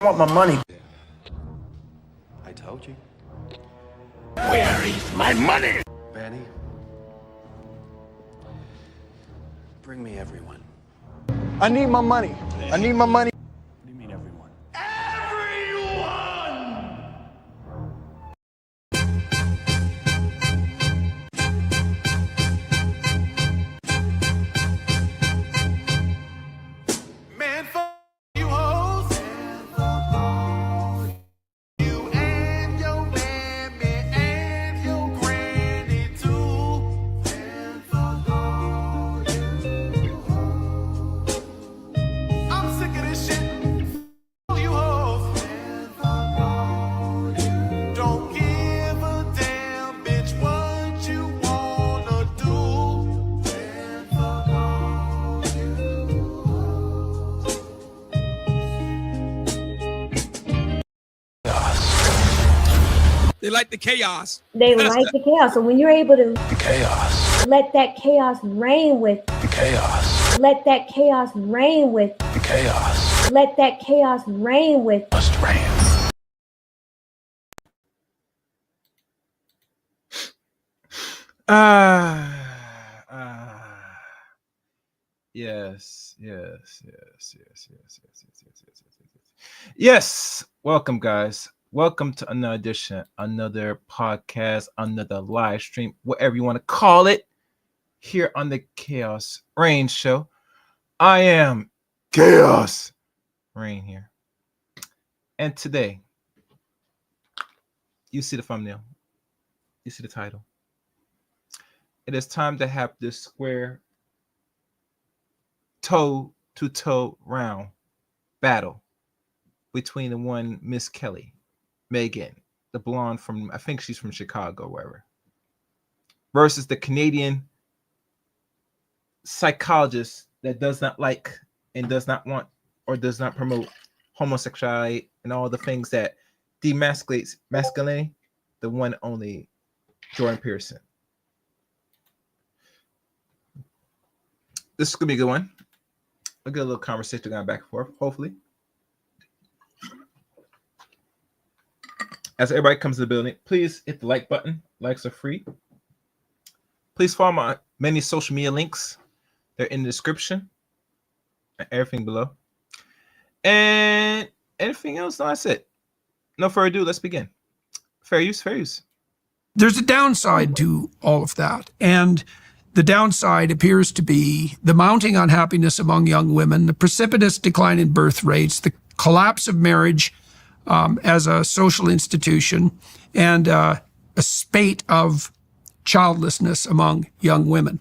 I want my money. I told you. Where is my money? Benny, bring me everyone. I need my money. I need my money. What do you mean everyone? Man, fuck you hoes. You and your mammy and your granny too. I'm sick of this shit. Fuck you hoes. Don't give a damn, bitch, what you wanna do. They like the chaos. They like the chaos. So when you're able to The chaos. let that chaos reign with, The chaos. let that chaos reign with, The chaos. let that chaos reign with, Must reign. Yes. Welcome, guys. Welcome to another edition, another podcast, another live stream, whatever you want to call it, here on the Chaos Reign Show. I am Chaos Reign here. And today, you see the thumbnail, you see the title. It is time to have this square toe-to-toe round battle between the one Miss Kelly, Megyn, the blonde from, I think she's from Chicago, wherever, versus the Canadian psychologist that does not like and does not want or does not promote homosexuality and all the things that demasculates masculinity, the one and only Jordan Peterson. This is gonna be a good one. A good little conversation going back and forth, hopefully. As everybody comes to the building, please hit the like button. Likes are free. Please follow my many social media links. They're in the description and everything below. And anything else? No, that's it. No further ado, let's begin. Fair use, fair use. There's a downside to all of that. And the downside appears to be the mounting unhappiness among young women, the precipitous decline in birth rates, the collapse of marriage as a social institution, and a spate of childlessness among young women,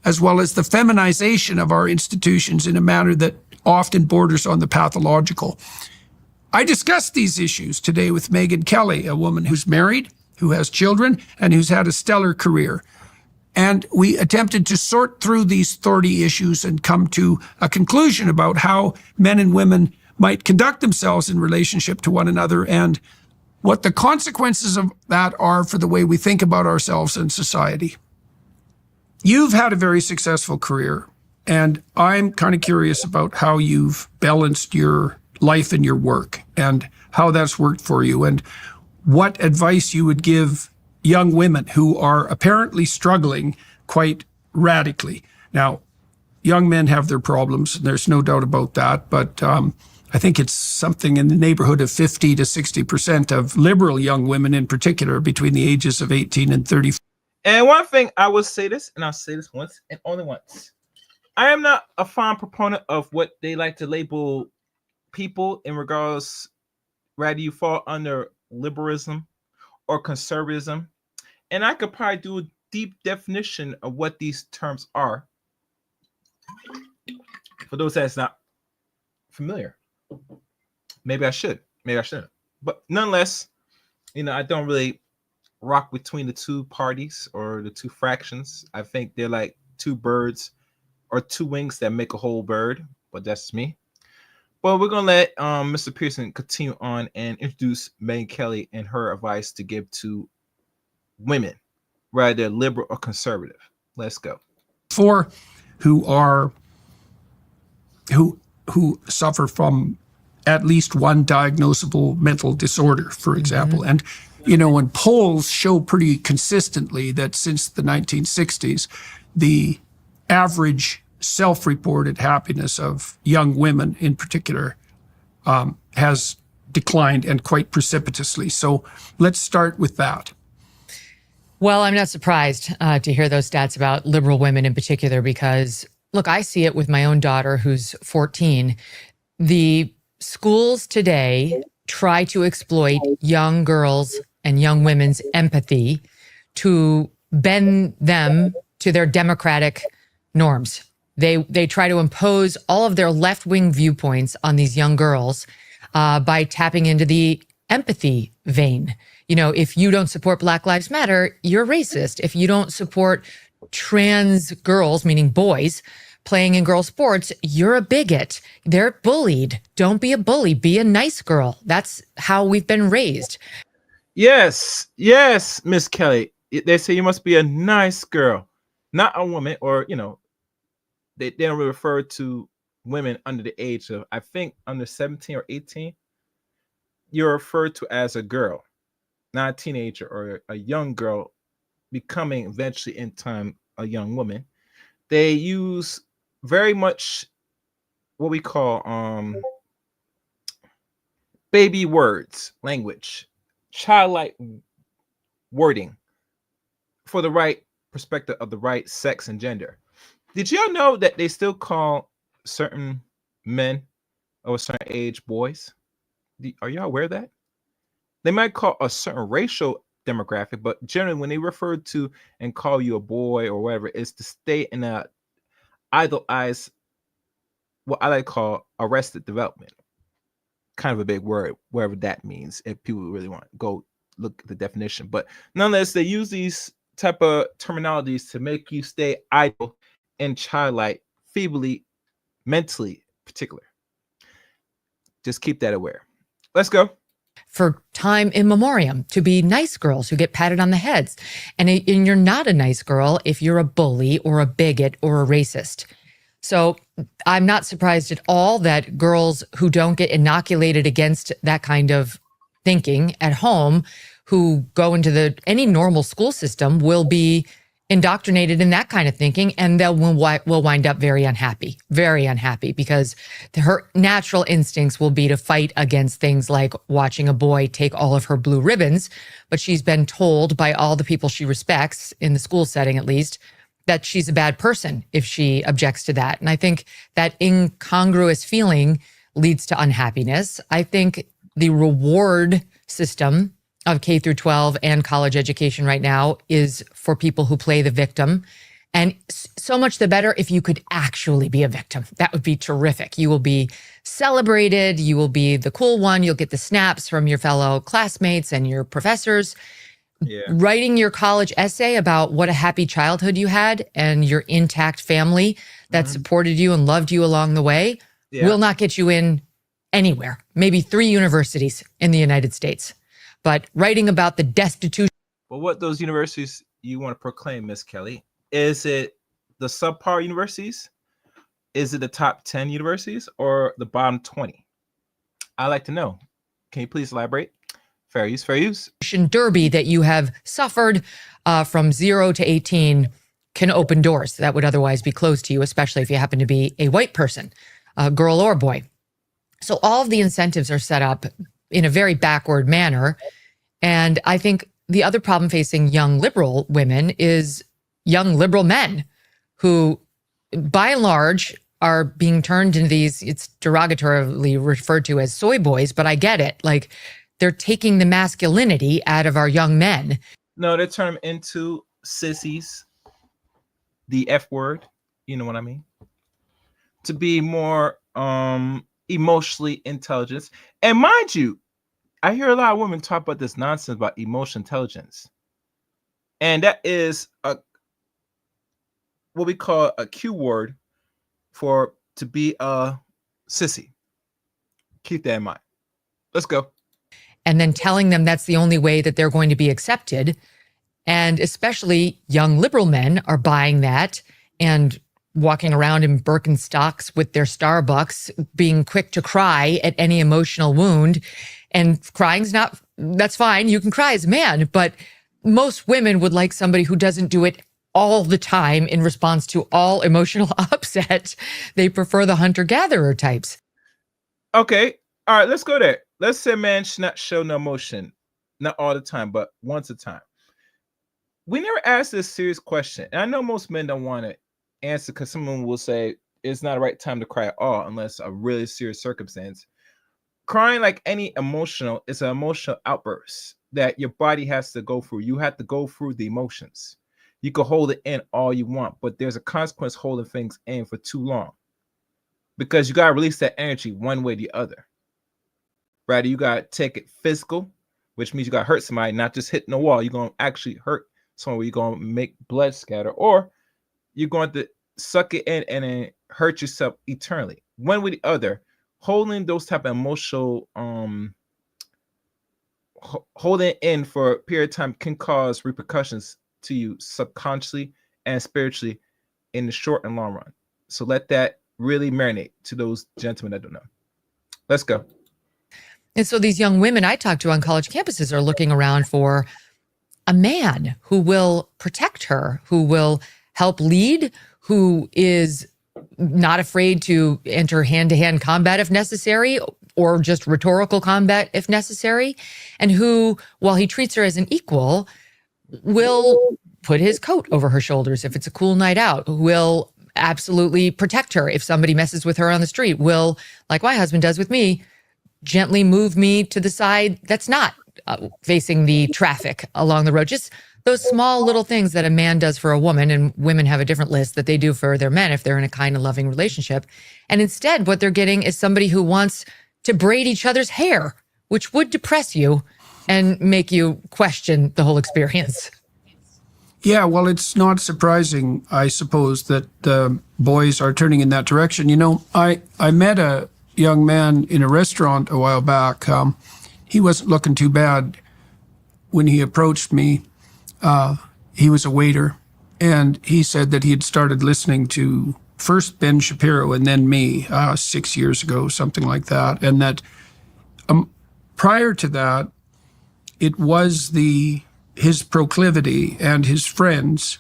as well as the feminization of our institutions in a manner that often borders on the pathological. I discussed these issues today with Megyn Kelly, a woman who's married, who has children, and who's had a stellar career. And we attempted to sort through these thorny issues and come to a conclusion about how men and women might conduct themselves in relationship to one another and what the consequences of that are for the way we think about ourselves and society. You've had a very successful career, and I'm kind of curious about how you've balanced your life and your work and how that's worked for you, and what advice you would give young women who are apparently struggling quite radically. Now, young men have their problems, and there's no doubt about that, but I think it's something in the neighborhood of 50 to 60% of liberal young women in particular between the ages of 18 and 30. And one thing I will say this, and I'll say this once and only once. I am not a fond proponent of what they like to label people in regards, whether you fall under liberalism or conservatism. And I could probably do a deep definition of what these terms are for those that's not familiar. Maybe I should, maybe I shouldn't. But nonetheless, I don't really rock between the two parties or the two fractions. I think they're like two birds or two wings that make a whole bird, but that's me. But we're gonna let Mr. Peterson continue on and introduce Megyn Kelly and her advice to give to women, whether they're liberal or conservative. Let's go. Who suffer from at least one diagnosable mental disorder, for example. And, when polls show pretty consistently that since the 1960s, the average self-reported happiness of young women in particular has declined, and quite precipitously. So let's start with that. Well, I'm not surprised to hear those stats about liberal women in particular, because look, I see it with my own daughter who's 14. The schools today try to exploit young girls and young women's empathy to bend them to their democratic norms. They try to impose all of their left-wing viewpoints on these young girls by tapping into the empathy vein. If you don't support Black Lives Matter, you're racist. If you don't support trans girls, meaning boys, playing in girl sports, you're a bigot. They're bullied. Don't be a bully. Be a nice girl. That's how we've been raised. Yes, Miss Kelly. They say you must be a nice girl, not a woman, or, they don't really refer to women under the age of, I think, under 17 or 18. You're referred to as a girl, not a teenager or a young girl becoming eventually in time a young woman. They use very much what we call baby words, language, childlike wording for the right perspective of the right sex and gender. Did y'all know that they still call certain men of a certain age boys? Are y'all aware of that? They might call a certain racial demographic, but generally when they refer to and call you a boy or whatever, it's to stay in a idolize, what I like to call arrested development. Kind of a big word, whatever that means, if people really want to go look at the definition. But nonetheless, they use these type of terminologies to make you stay idle and childlike, feebly, mentally particular. Just keep that aware. Let's go. For time immemorial, to be nice girls who get patted on the heads. And you're not a nice girl if you're a bully or a bigot or a racist. So I'm not surprised at all that girls who don't get inoculated against that kind of thinking at home, who go into any normal school system, will be indoctrinated in that kind of thinking, and will wind up very unhappy, because her natural instincts will be to fight against things like watching a boy take all of her blue ribbons. But she's been told by all the people she respects, in the school setting at least, that she's a bad person if she objects to that. And I think that incongruous feeling leads to unhappiness. I think the reward system of K through 12 and college education right now is for people who play the victim. And so much the better if you could actually be a victim. That would be terrific. You will be celebrated. You will be the cool one. You'll get the snaps from your fellow classmates and your professors. Yeah. Writing your college essay about what a happy childhood you had and your intact family that supported you and loved you along the way will not get you in anywhere. Maybe 3 universities in the United States. But writing about the destitution. Well, what those universities you want to proclaim, Miss Kelly? Is it the subpar universities? Is it the top 10 universities or the bottom 20? I'd like to know. Can you please elaborate? Fair use. Derby that you have suffered from 0 to 18 can open doors that would otherwise be closed to you, especially if you happen to be a white person, a girl or boy. So all of the incentives are set up in a very backward manner. And I think the other problem facing young liberal women is young liberal men who, by and large, are being turned into these, it's derogatorily referred to as soy boys, but I get it. Like, they're taking the masculinity out of our young men. No, they turn them into sissies, the F word, you know what I mean? To be more emotionally intelligent. And mind you, I hear a lot of women talk about this nonsense about emotional intelligence. And that is what we call a Q word for to be a sissy. Keep that in mind. Let's go. And then telling them that's the only way that they're going to be accepted. And especially young liberal men are buying that and walking around in Birkenstocks with their Starbucks, being quick to cry at any emotional wound. And crying's not, that's fine. You can cry as a man, but most women would like somebody who doesn't do it all the time in response to all emotional upset. They prefer the hunter-gatherer types. Okay. All right, let's go there. Let's say man should not show no emotion, not all the time, but once a time. We never asked this serious question. And I know most men don't want to answer because someone will say it's not the right time to cry at all unless a really serious circumstance. Crying, like any emotional, is an emotional outburst that your body has to go through. You have to go through the emotions. You can hold it in all you want, but there's a consequence holding things in for too long because you got to release that energy one way or the other. Right? You got to take it physical, which means you got to hurt somebody, not just hitting the wall. You're going to actually hurt someone where you're going to make blood scatter, or you're going to suck it in and then hurt yourself eternally. One way or the other, holding those type of emotional, holding it in for a period of time can cause repercussions to you subconsciously and spiritually in the short and long run. So let that really marinate to those gentlemen that don't know. Let's go. And so these young women I talk to on college campuses are looking around for a man who will protect her, who will help lead, who is not afraid to enter hand-to-hand combat if necessary, or just rhetorical combat if necessary, and who, while he treats her as an equal, will put his coat over her shoulders if it's a cool night out, will absolutely protect her if somebody messes with her on the street, will, like my husband does with me, gently move me to the side that's not facing the traffic along the road. Just those small little things that a man does for a woman, and women have a different list that they do for their men if they're in a kind and loving relationship. And instead, what they're getting is somebody who wants to braid each other's hair, which would depress you and make you question the whole experience. Yeah, well, it's not surprising, I suppose, that boys are turning in that direction. You know, I met a young man in a restaurant a while back. He wasn't looking too bad when he approached me. He was a waiter, and he said that he had started listening to first Ben Shapiro and then me 6 years ago, something like that, and that prior to that, it was his proclivity and his friends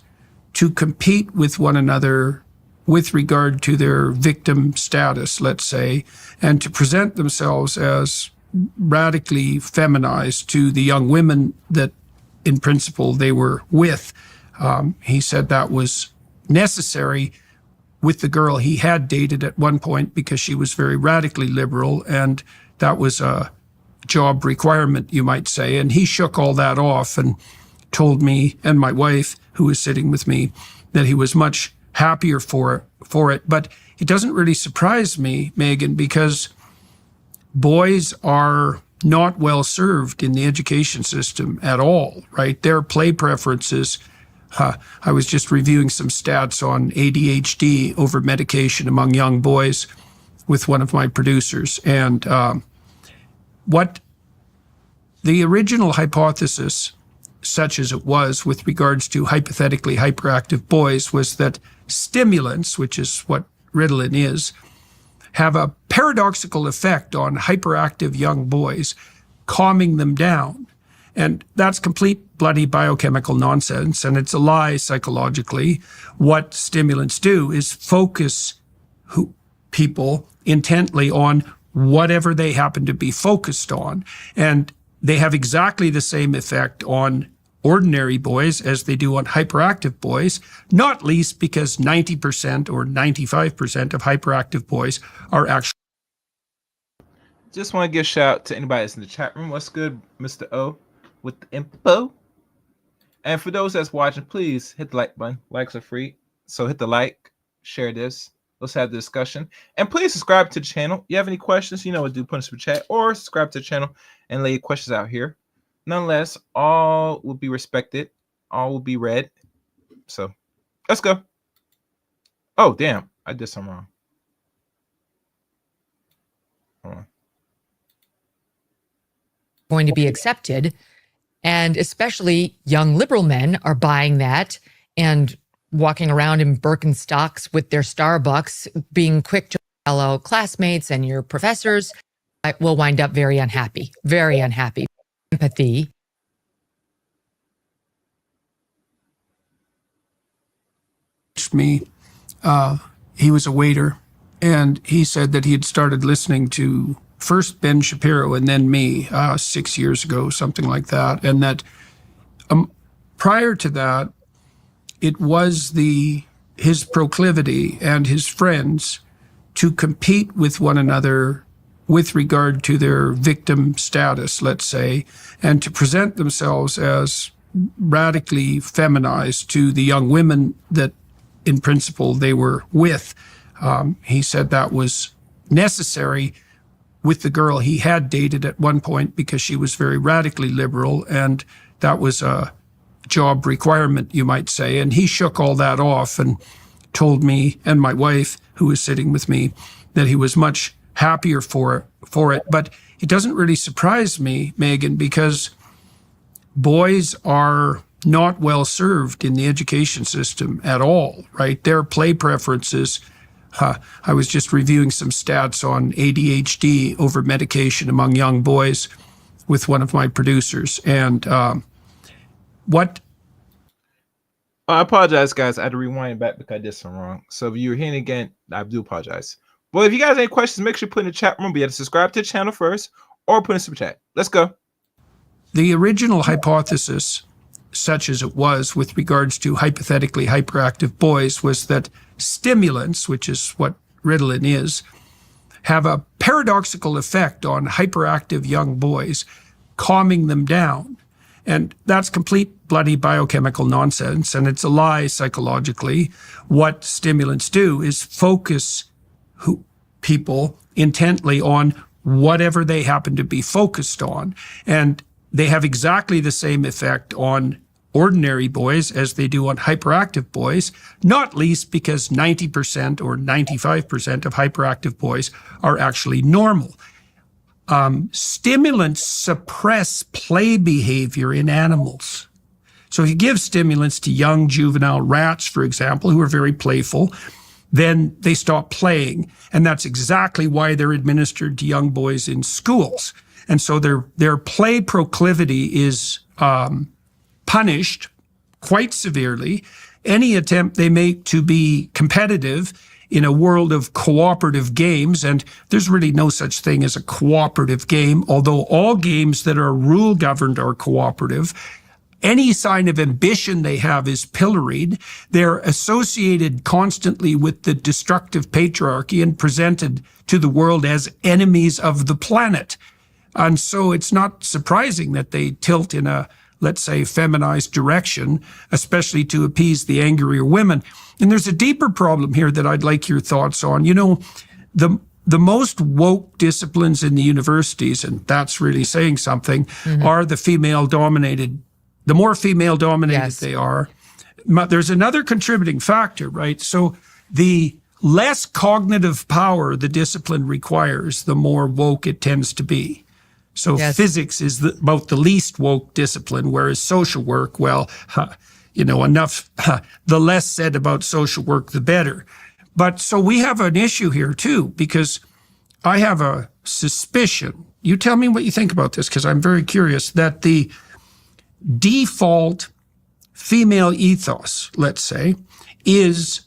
to compete with one another with regard to their victim status, let's say, and to present themselves as radically feminized to the young women that, in principle, they were with. He said that was necessary with the girl he had dated at one point because she was very radically liberal, and that was a job requirement, you might say. And he shook all that off and told me and my wife, who was sitting with me, that he was much happier for it. But it doesn't really surprise me, Megyn, because boys are not well served in the education system at all, right? Their play preferences. I was just reviewing some stats on ADHD over medication among young boys with one of my producers. And what the original hypothesis, such as it was with regards to hypothetically hyperactive boys, was that stimulants, which is what Ritalin is, have a paradoxical effect on hyperactive young boys, calming them down. And that's complete bloody biochemical nonsense, and it's a lie psychologically. What stimulants do is focus people intently on whatever they happen to be focused on. And they have exactly the same effect on ordinary boys as they do on hyperactive boys, not least because 90% or 95% of hyperactive boys are actually. Just want to give a shout out to anybody that's in the chat room. What's good, Mr. O, with the info? And for those that's watching, please hit the like button. Likes are free. So hit the like, share this. Let's have the discussion. And please subscribe to the channel. You have any questions, you know what to do, put in super chat or subscribe to the channel and lay your questions out here. Nonetheless, all will be respected. All will be read. So let's go. Oh, damn. I did something wrong. Hold on. Going to be accepted. And especially young liberal men are buying that and walking around in Birkenstocks with their Starbucks, being quick to fellow classmates and your professors, will wind up very unhappy, very unhappy. Empathy. Me, he was a waiter, and he said that he had started listening to first Ben Shapiro and then me 6 years ago, something like that, and that prior to that, it was his proclivity and his friends to compete with one another with regard to their victim status, let's say, and to present themselves as radically feminized to the young women that in principle they were with. He said that was necessary with the girl he had dated at one point because she was very radically liberal, and that was a job requirement, you might say. And he shook all that off and told me and my wife, who was sitting with me, that he was much happier for it. But it doesn't really surprise me, Megyn, because boys are not well served in the education system at all, right? Their play preferences. I was just reviewing some stats on ADHD over medication among young boys with one of my producers. And what? I apologize, guys. I had to rewind back because I did something wrong. So if you're hearing again, I do apologize. Well, if you guys have any questions, make sure you put in the chat room. Be able to subscribe to the channel first or put in some chat. Let's go. The original hypothesis, such as it was with regards to hypothetically hyperactive boys, was that stimulants, which is what Ritalin is, have a paradoxical effect on hyperactive young boys, calming them down. And that's complete bloody biochemical nonsense, and it's a lie psychologically. What stimulants do is focus people intently on whatever they happen to be focused on. And they have exactly the same effect on ordinary boys as they do on hyperactive boys, not least because 90% or 95% of hyperactive boys are actually normal. Stimulants suppress play behavior in animals. So if you give stimulants to young juvenile rats, for example, who are very playful, then they stop playing. And that's exactly why they're administered to young boys in schools. And so their play proclivity is punished quite severely. Any attempt they make to be competitive in a world of cooperative games, and there's really no such thing as a cooperative game, although all games that are rule governed are cooperative. Any sign of ambition they have is pilloried. They're associated constantly with the destructive patriarchy and presented to the world as enemies of the planet. And so it's not surprising that they tilt in a, let's say, feminized direction, especially to appease the angrier women. And there's a deeper problem here that I'd like your thoughts on. You know, the most woke disciplines in the universities, and that's really saying something, are the female-dominated. The more female-dominated they are, there's another contributing factor, right? So the less cognitive power the discipline requires, the more woke it tends to be. So physics is about the least woke discipline, whereas social work, well, the less said about social work, the better. But so we have an issue here too, because I have a suspicion. You tell me what you think about this, because I'm very curious, that the default female ethos, let's say, is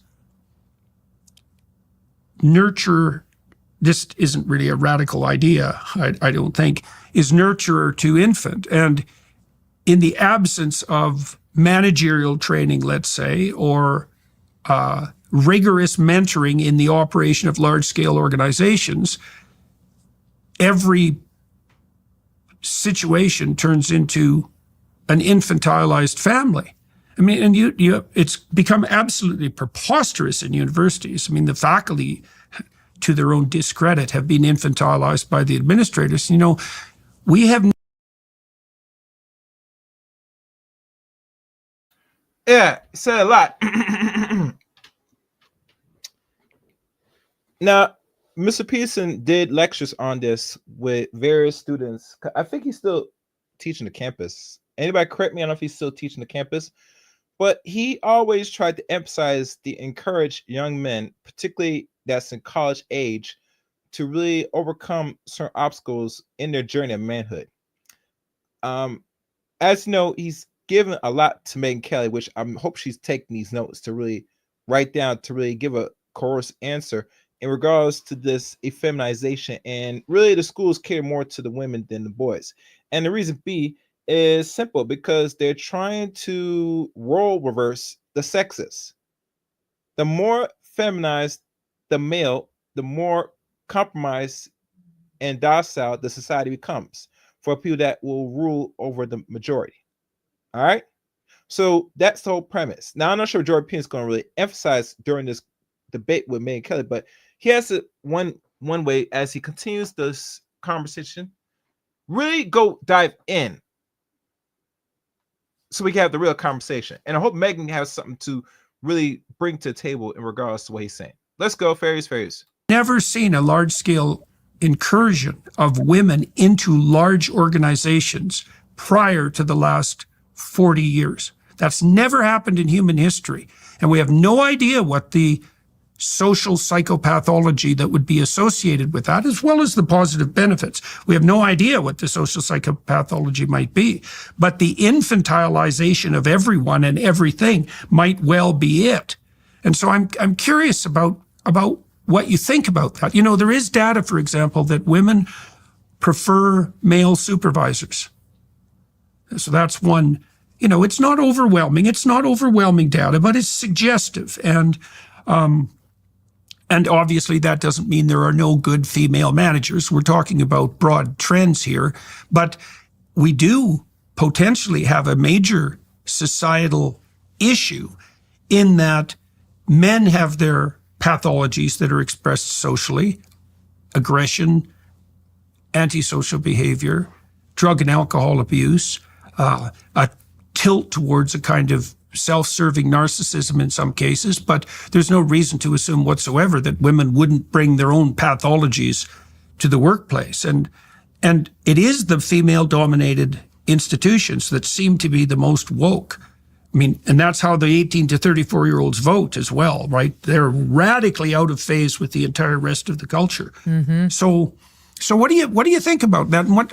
nurture. This isn't really a radical idea, I don't think, is nurturer to infant. And in the absence of managerial training, let's say, or rigorous mentoring in the operation of large-scale organizations, every situation turns into an infantilized family. I mean, and it's become absolutely preposterous in universities. I mean, the faculty, to their own discredit, have been infantilized by the administrators. You know, we have. Yeah, said a lot. Now, Mr. Peterson did lectures on this with various students. I think he's still teaching the campus. Anybody correct me? I don't know if he's still teaching the campus, but he always tried to emphasize encourage young men, particularly that's in college age, to really overcome certain obstacles in their journey of manhood. As you know, he's given a lot to Megyn Kelly, which I hope she's taking these notes to really write down, to really give a course answer in regards to this effeminization. And really the schools cater more to the women than the boys. And the reason B is simple, because they're trying to role reverse the sexes. The more feminized the male, the more compromised and docile the society becomes for people that will rule over the majority. All right. So that's the whole premise. Now, I'm not sure Jordan Peterson is going to really emphasize during this debate with Megyn Kelly, but he has it one way as he continues this conversation, really go dive in so we can have the real conversation. And I hope Megyn has something to really bring to the table in regards to what he's saying. Let's go, fairies. Never seen a large-scale incursion of women into large organizations prior to the last 40 years. That's never happened in human history. And we have no idea what the social psychopathology that would be associated with that, as well as the positive benefits. We have no idea what the social psychopathology might be, but the infantilization of everyone and everything might well be it. And so I'm curious about what you think about that. You know, there is data, for example, that women prefer male supervisors. So that's one, you know, it's not overwhelming. It's not overwhelming data, but it's suggestive. And obviously that doesn't mean there are no good female managers. We're talking about broad trends here, but we do potentially have a major societal issue in that men have their pathologies that are expressed socially: aggression, antisocial behavior, drug and alcohol abuse, a tilt towards a kind of self-serving narcissism in some cases, but there's no reason to assume whatsoever that women wouldn't bring their own pathologies to the workplace. And it is the female-dominated institutions that seem to be the most woke. I mean, and that's how the 18 to 34-year-olds vote as well, right? They're radically out of phase with the entire rest of the culture. Mm-hmm. So what do you think about that? And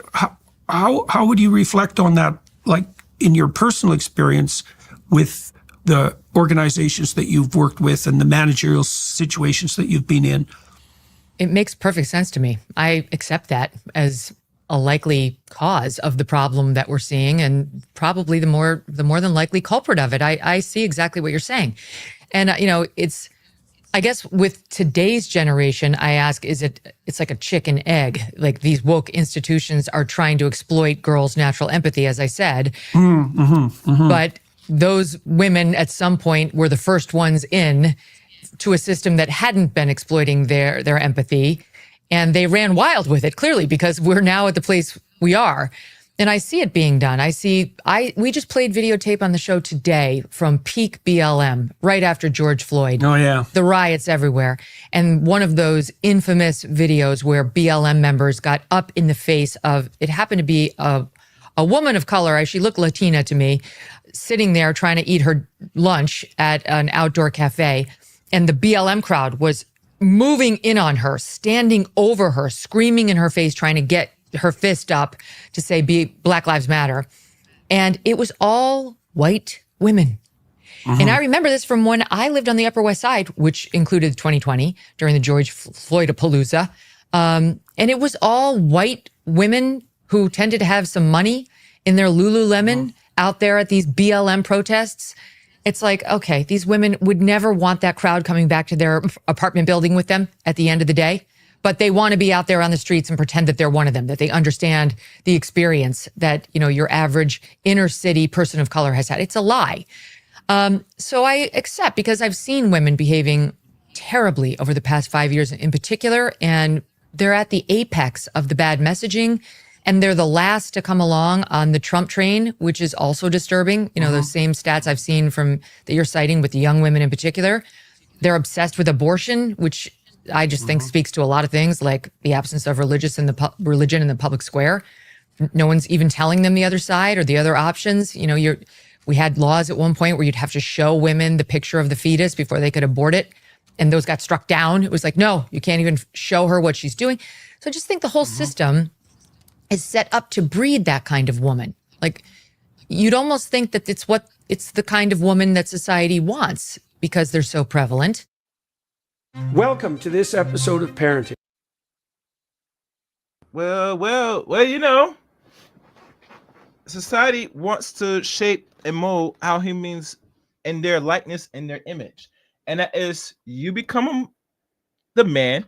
how would you reflect on that, like in your personal experience with the organizations that you've worked with and the managerial situations that you've been in? It makes perfect sense to me. I accept that as a likely cause of the problem that we're seeing, and probably the more than likely culprit of it. I see exactly what you're saying. And, you know, I guess with today's generation, I ask, it's like a chicken egg. Like these woke institutions are trying to exploit girls' natural empathy, as I said. But those women at some point were the first ones in to a system that hadn't been exploiting their empathy. And they ran wild with it, clearly, because we're now at the place we are. And I see it being done. We just played videotape on the show today from peak BLM, right after George Floyd. Oh, yeah. The riots everywhere. And one of those infamous videos where BLM members got up in the face of, it happened to be a woman of color, she looked Latina to me, sitting there trying to eat her lunch at an outdoor cafe. And the BLM crowd was moving in on her, standing over her, screaming in her face, trying to get her fist up to say Black Lives Matter. And it was all white women. And I remember this from when I lived on the Upper West Side, which included 2020 during the George Floyd-a-palooza. And it was all white women who tended to have some money in their Lululemon out there at these BLM protests. It's like, okay, these women would never want that crowd coming back to their apartment building with them at the end of the day, but they want to be out there on the streets and pretend that they're one of them, that they understand the experience that, you know, your average inner city person of color has had. It's a lie. So I accept, because I've seen women behaving terribly over the past 5 years in particular, and they're at the apex of the bad messaging. And they're the last to come along on the Trump train, which is also disturbing. You know, those same stats I've seen from that you're citing with the young women in particular. They're obsessed with abortion, which I just think speaks to a lot of things, like the absence of religion in the public square. No one's even telling them the other side or the other options. You know, We had laws at one point where you'd have to show women the picture of the fetus before they could abort it. And those got struck down. It was like, no, you can't even show her what she's doing. So I just think the whole system is set up to breed that kind of woman. Like, you'd almost think that it's the kind of woman that society wants because they're so prevalent. Welcome to this episode of Parenting. Well, society wants to shape and mold how humans in their likeness and their image. And that is, you become the man,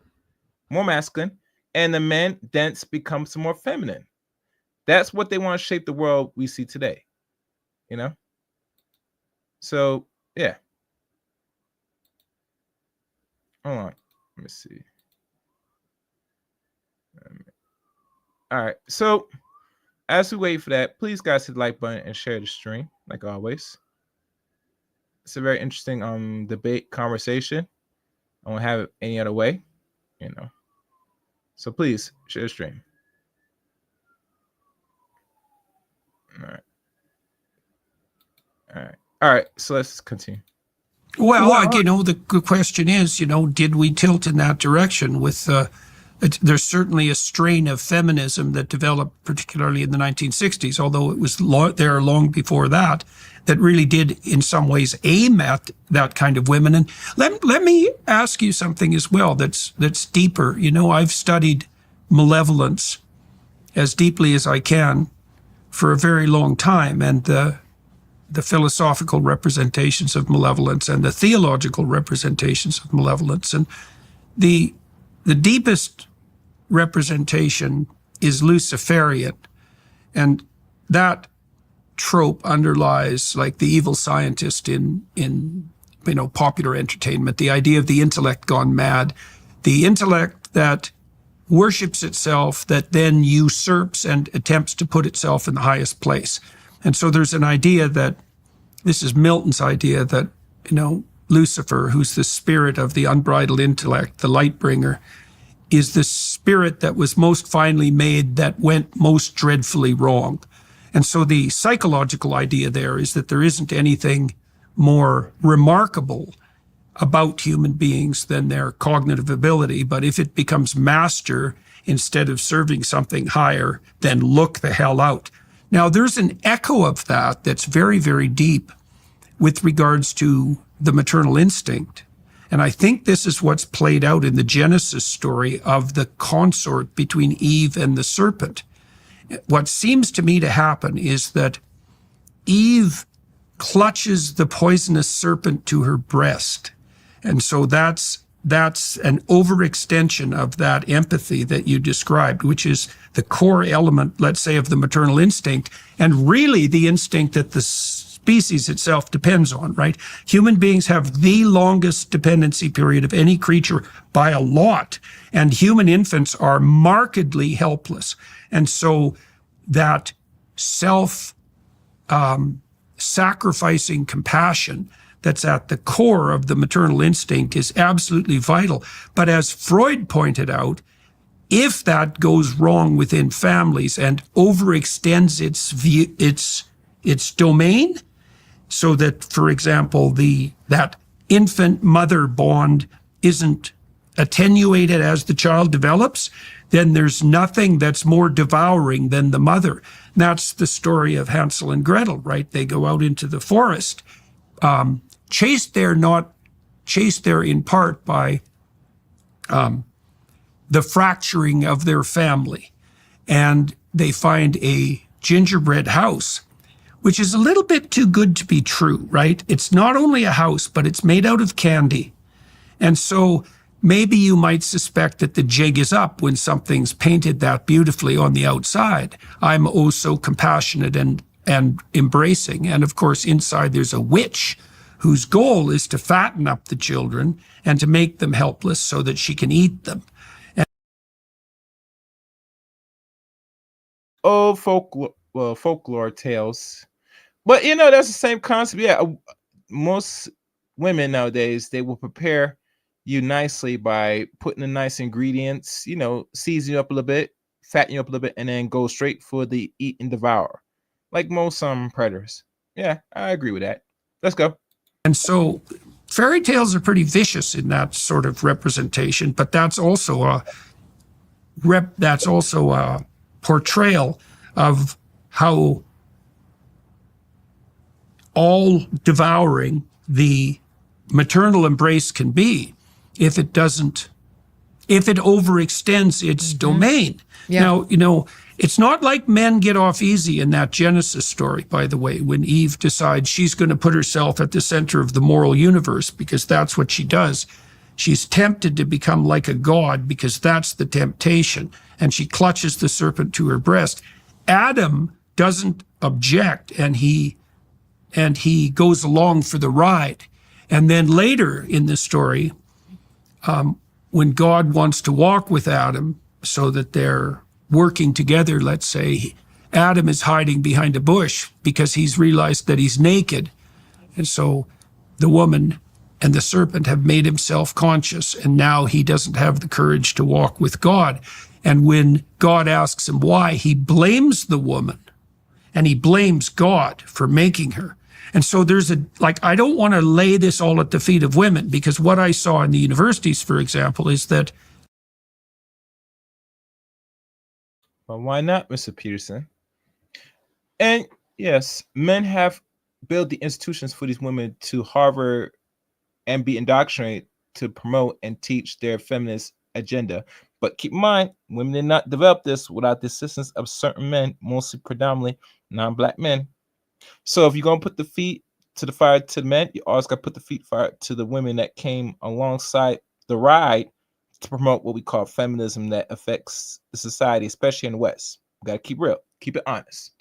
more masculine, and the man thence becomes more feminine. That's what they want to shape the world we see today. So, yeah. Hold on. Let me see. All right. So, as we wait for that, please guys hit the like button and share the stream, like always. It's a very interesting debate conversation. I won't have it any other way, So please share the stream. All right. So let's continue. Well, the question is, did we tilt in that direction with, there's certainly a strain of feminism that developed particularly in the 1960s, although it was there long before that really did in some ways aim at that kind of women. And let me ask you something as well that's deeper. I've studied malevolence as deeply as I can for a very long time, and the philosophical representations of malevolence and the theological representations of malevolence. And the deepest representation is Luciferian. And that trope underlies like the evil scientist in popular entertainment, the idea of the intellect gone mad, the intellect that worships itself, that then usurps and attempts to put itself in the highest place. And so there's an idea that, this is Milton's idea, that, Lucifer, who's the spirit of the unbridled intellect, the light bringer, is the spirit that was most finely made that went most dreadfully wrong. And so the psychological idea there is that there isn't anything more remarkable about human beings than their cognitive ability. But if it becomes master instead of serving something higher, then look the hell out. Now, there's an echo of that that's very, very deep with regards to the maternal instinct. And I think this is what's played out in the Genesis story of the consort between Eve and the serpent. What seems to me to happen is that Eve clutches the poisonous serpent to her breast. And so that's an overextension of that empathy that you described, which is the core element, let's say, of the maternal instinct, and really the instinct that the species itself depends on, right? Human beings have the longest dependency period of any creature by a lot, and human infants are markedly helpless. And so that self-sacrificing compassion that's at the core of the maternal instinct is absolutely vital. But as Freud pointed out, if that goes wrong within families and overextends its domain, so that, for example, that infant-mother bond isn't attenuated as the child develops, then there's nothing that's more devouring than the mother. And that's the story of Hansel and Gretel, right? They go out into the forest, chased there in part by the fracturing of their family. And they find a gingerbread house, which is a little bit too good to be true, right? It's not only a house, but it's made out of candy. And so maybe you might suspect that the jig is up when something's painted that beautifully on the outside. I'm oh so compassionate and embracing. And of course, inside there's a witch whose goal is to fatten up the children and to make them helpless so that she can eat them. Old folklore tales. But that's the same concept. Yeah, most women nowadays, they will prepare you nicely by putting the nice ingredients, season you up a little bit, fatten you up a little bit, and then go straight for the eat and devour, like most predators. Yeah, I agree with that. Let's go. And so fairy tales are pretty vicious in that sort of representation, but that's also a portrayal of how all devouring the maternal embrace can be if it overextends its domain. Yeah. Now, it's not like men get off easy in that Genesis story, by the way, when Eve decides she's going to put herself at the center of the moral universe, because that's what she does. She's tempted to become like a god because that's the temptation, and she clutches the serpent to her breast. Adam doesn't object, and he goes along for the ride. And then later in the story, when God wants to walk with Adam so that they're working together, let's say, Adam is hiding behind a bush because he's realized that he's naked. And so the woman and the serpent have made him self-conscious, and now he doesn't have the courage to walk with God. And when God asks him why, he blames the woman, and he blames God for making her. And so there's I don't want to lay this all at the feet of women, because what I saw in the universities, for example, is that. Well, why not, Mr. Peterson? And yes, men have built the institutions for these women to harbor and be indoctrinated to promote and teach their feminist agenda. But keep in mind, women did not develop this without the assistance of certain men, mostly predominantly non-Black men. So if you're going to put the feet to the fire to the men, you always got to put the feet fire to the women that came alongside the ride to promote what we call feminism that affects the society, especially in the West. We got to keep real, keep it honest.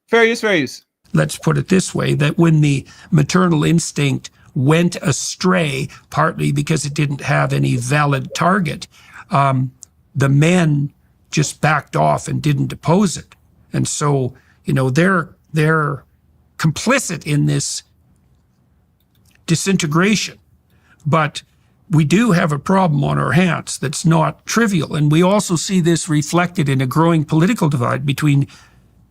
Fair use. Let's put it this way, that when the maternal instinct went astray, partly because it didn't have any valid target, the men just backed off and didn't oppose it. And so, they're complicit in this disintegration. But we do have a problem on our hands that's not trivial. And we also see this reflected in a growing political divide between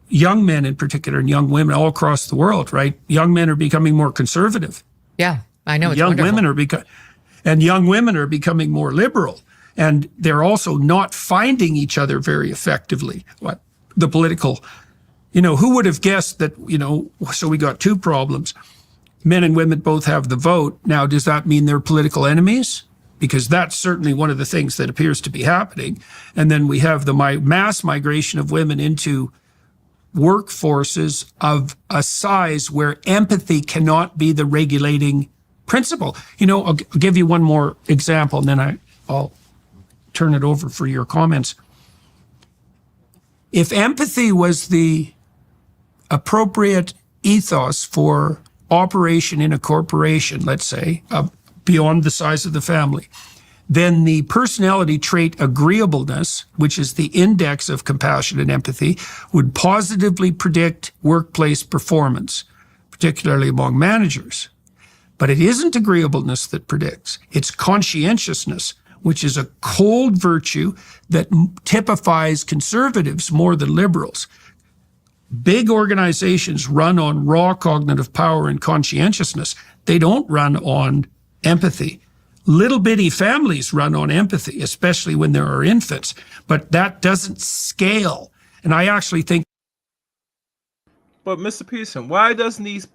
young men in particular and young women all across the world, right? Young men are becoming more conservative. Yeah, I know. It's young wonderful. young women are becoming more liberal. And they're also not finding each other very effectively. The political, who would have guessed that, so we got two problems. Men and women both have the vote. Now, does that mean they're political enemies? Because that's certainly one of the things that appears to be happening. And then we have the mass migration of women into workforces of a size where empathy cannot be the regulating principle. I'll give you one more example, and then I'll turn it over for your comments. If empathy was the appropriate ethos for operation in a corporation, let's say, beyond the size of the family, then the personality trait agreeableness, which is the index of compassion and empathy, would positively predict workplace performance, particularly among managers. But it isn't agreeableness that predicts, it's conscientiousness, which is a cold virtue that typifies conservatives more than liberals. Big organizations run on raw cognitive power and conscientiousness. They don't run on empathy. Little bitty families run on empathy, especially when there are infants, but that doesn't scale. And I actually think. But Mr. Peterson, why doesn't these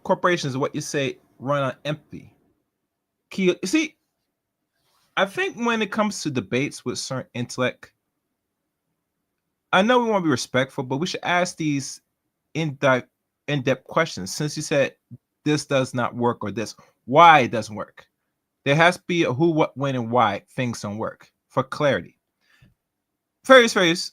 corporations, what you say, run on empathy? You see, I think when it comes to debates with certain intellect, I know we want to be respectful, but we should ask these in-depth questions. Since you said this does not work or this, why it doesn't work. There has to be a who, what, when, and why things don't work for clarity. Fair use.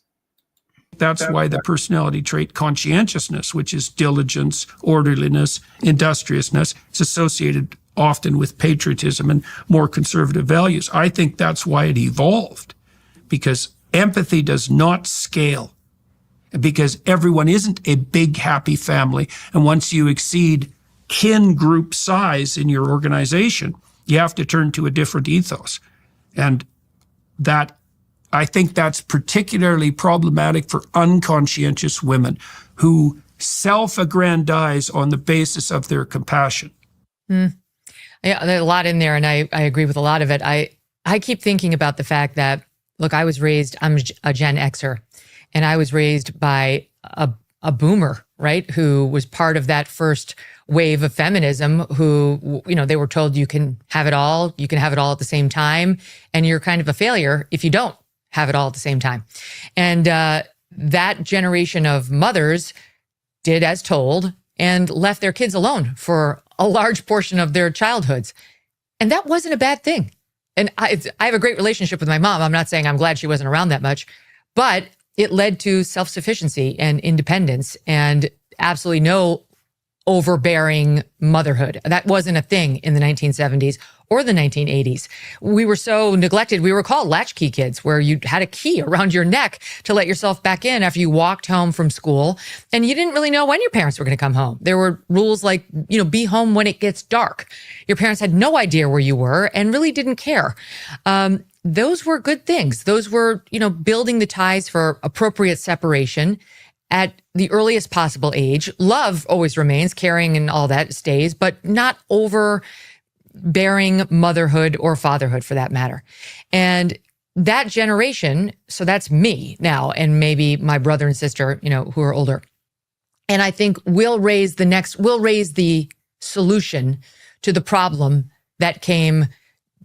That's why the personality trait conscientiousness, which is diligence, orderliness, industriousness, is associated often with patriotism and more conservative values. I think that's why it evolved, because empathy does not scale, because everyone isn't a big, happy family. And once you exceed kin group size in your organization, you have to turn to a different ethos. And that, I think that's particularly problematic for unconscientious women who self-aggrandize on the basis of their compassion. Yeah, there's a lot in there, and I agree with a lot of it. I keep thinking about the fact that, look, I'm a Gen Xer, and I was raised by a boomer, right, who was part of that first wave of feminism, who, they were told you can have it all at the same time, and you're kind of a failure if you don't have it all at the same time. And that generation of mothers did as told and left their kids alone for a large portion of their childhoods. And that wasn't a bad thing. And I have a great relationship with my mom. I'm not saying I'm glad she wasn't around that much, but it led to self-sufficiency and independence and absolutely no overbearing motherhood. That wasn't a thing in the 1970s or the 1980s. We were so neglected. We were called latchkey kids, where you had a key around your neck to let yourself back in after you walked home from school. And you didn't really know when your parents were going to come home. There were rules like, be home when it gets dark. Your parents had no idea where you were and really didn't care. Those were good things. Those were, building the ties for appropriate separation at the earliest possible age. Love always remains, caring and all that stays, but not overbearing motherhood or fatherhood for that matter. And that generation, so that's me now, and maybe my brother and sister, who are older. And I think we'll raise the solution to the problem that came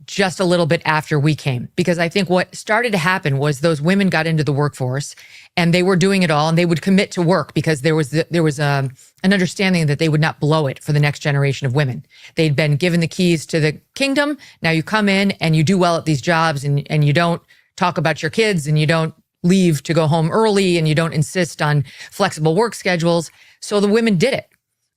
just a little bit after we came. Because I think what started to happen was those women got into the workforce and they were doing it all, and they would commit to work because there was an understanding that they would not blow it for the next generation of women. They'd been given the keys to the kingdom. Now you come in and you do well at these jobs, and you don't talk about your kids, and you don't leave to go home early, and you don't insist on flexible work schedules. So the women did it,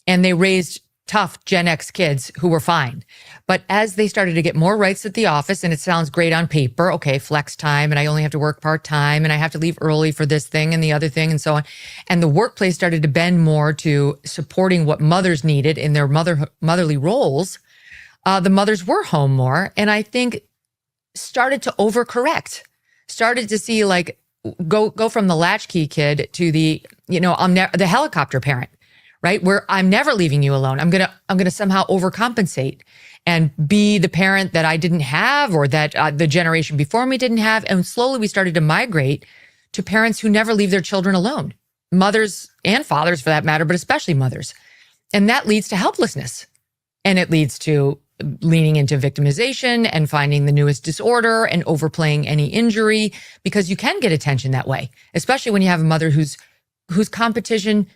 and they raised tough Gen X kids who were fine. But as they started to get more rights at the office, and it sounds great on paper, okay, flex time, and I only have to work part-time, and I have to leave early for this thing and the other thing and so on. And the workplace started to bend more to supporting what mothers needed in their motherly roles. The mothers were home more, and I think started to overcorrect, started to see like go from the latchkey kid to the, the helicopter parent. Right? Where I'm never leaving you alone. I'm gonna somehow overcompensate and be the parent that I didn't have, or that the generation before me didn't have. And slowly we started to migrate to parents who never leave their children alone. Mothers and fathers for that matter, but especially mothers. And that leads to helplessness. And it leads to leaning into victimization and finding the newest disorder and overplaying any injury, because you can get attention that way, especially when you have a mother whose competition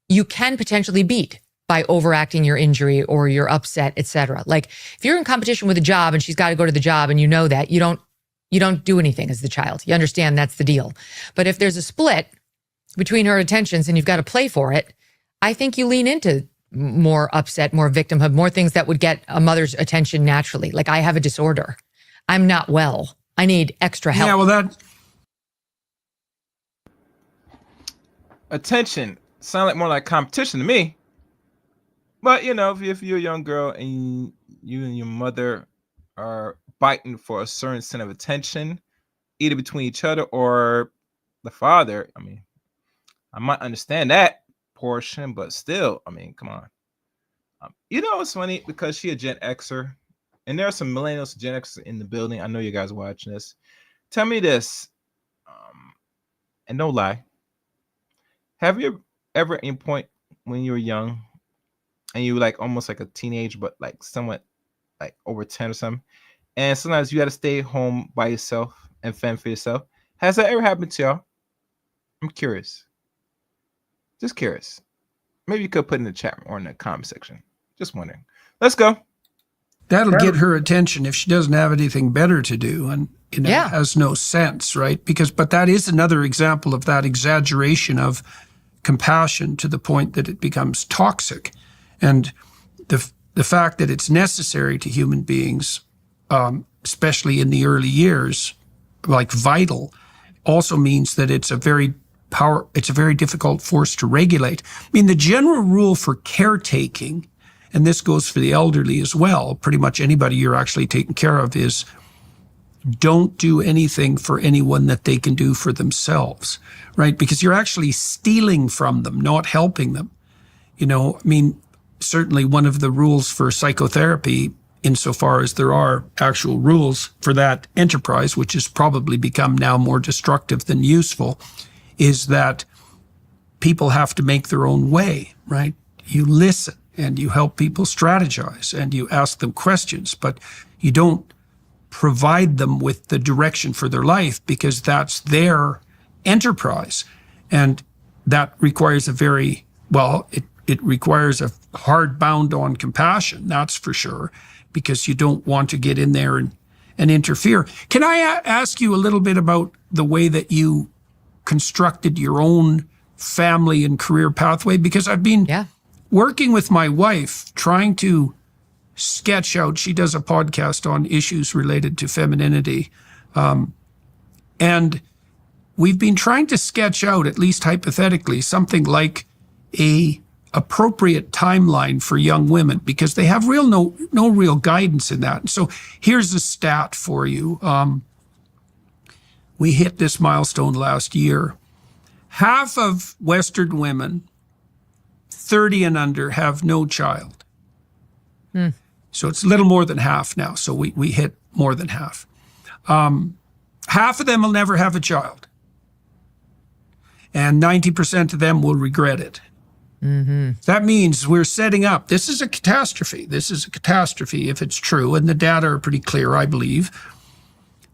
you can potentially beat by overacting your injury or your upset, etc. Like if you're in competition with a job and she's got to go to the job, and you know that, you don't do anything as the child. You understand that's the deal. But if there's a split between her attentions and you've got to play for it, I think you lean into more upset, more victimhood, more things that would get a mother's attention naturally. Like, I have a disorder. I'm not well. I need extra help. Yeah, well, that attention sound like more like competition to me. But if you're a young girl and you and your mother are fighting for a certain set of attention, either between each other or the father, I might understand that portion, but still, come on. It's funny because she a Gen Xer, and there are some millennials, Gen Xers in the building. I know you guys are watching this. Tell me this, and don't lie. Have you ever at any point when you were young and you were like almost like a teenage, but like somewhat like over 10 or something, and sometimes you had to stay home by yourself and fend for yourself? Has that ever happened to y'all? I'm curious. Just curious. Maybe you could put in the chat or in the comment section. Just wondering. Let's go. that'll get her attention if she doesn't have anything better to do and has no sense, right? But that is another example of that exaggeration of compassion to the point that it becomes toxic. And the fact that it's necessary to human beings, especially in the early years, like vital, also means that it's a very difficult force to regulate. I mean, the general rule for caretaking, and this goes for the elderly as well, pretty much anybody you're actually taking care of, is don't do anything for anyone that they can do for themselves, right? Because you're actually stealing from them, not helping them. You know, I mean, certainly one of the rules for psychotherapy, insofar as there are actual rules for that enterprise, which has probably become now more destructive than useful, is that people have to make their own way, right? You listen and you help people strategize and you ask them questions, but you don't provide them with the direction for their life because that's their enterprise. And that requires a very, well, it requires a hard bound on compassion, that's for sure, because you don't want to get in there and interfere. Can I ask you a little bit about the way that you constructed your own family and career pathway? Because I've been working with my wife, trying to sketch out, she does a podcast on issues related to femininity. And we've been trying to sketch out, at least hypothetically, something like a appropriate timeline for young women, because they have no real guidance in that. And so here's a stat for you. We hit this milestone last year. Half of Western women 30 and under have no child. So it's a little more than half now. So we hit more than half. Half of them will never have a child. And 90% of them will regret it. That means we're setting up, this is a catastrophe. This is a catastrophe if it's true, and the data are pretty clear, I believe.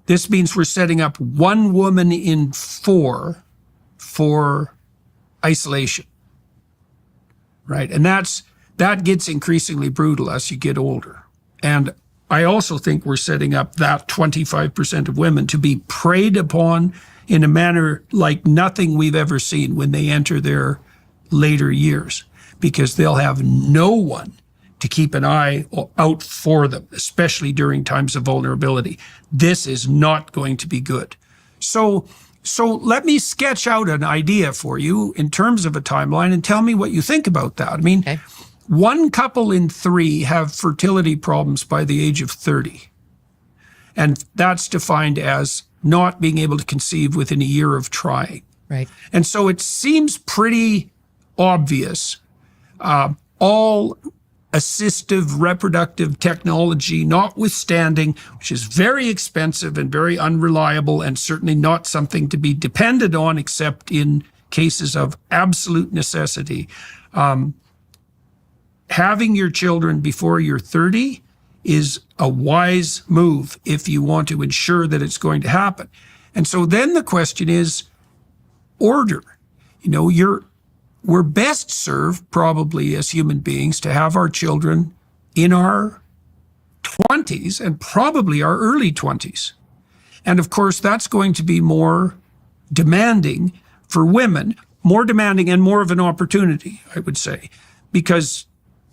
This means we're setting up 1 woman in 4 for isolation, right? And that gets increasingly brutal as you get older. And I also think we're setting up that 25% of women to be preyed upon in a manner like nothing we've ever seen when they enter their later years, because they'll have no one to keep an eye out for them, especially during times of vulnerability. This is not going to be good. So let me sketch out an idea for you in terms of a timeline and tell me what you think about that. I mean, 1 couple in 3 have fertility problems by the age of 30. And that's defined as not being able to conceive within a year of trying. Right. And so it seems pretty obvious. All assistive reproductive technology notwithstanding, which is very expensive and very unreliable and certainly not something to be depended on except in cases of absolute necessity. Having your children before you're 30 is a wise move if you want to ensure that it's going to happen. And so then the question is order. You know, we're best served probably as human beings to have our children in our 20s and probably our early 20s. And of course, that's going to be more demanding for women, more demanding and more of an opportunity, I would say, because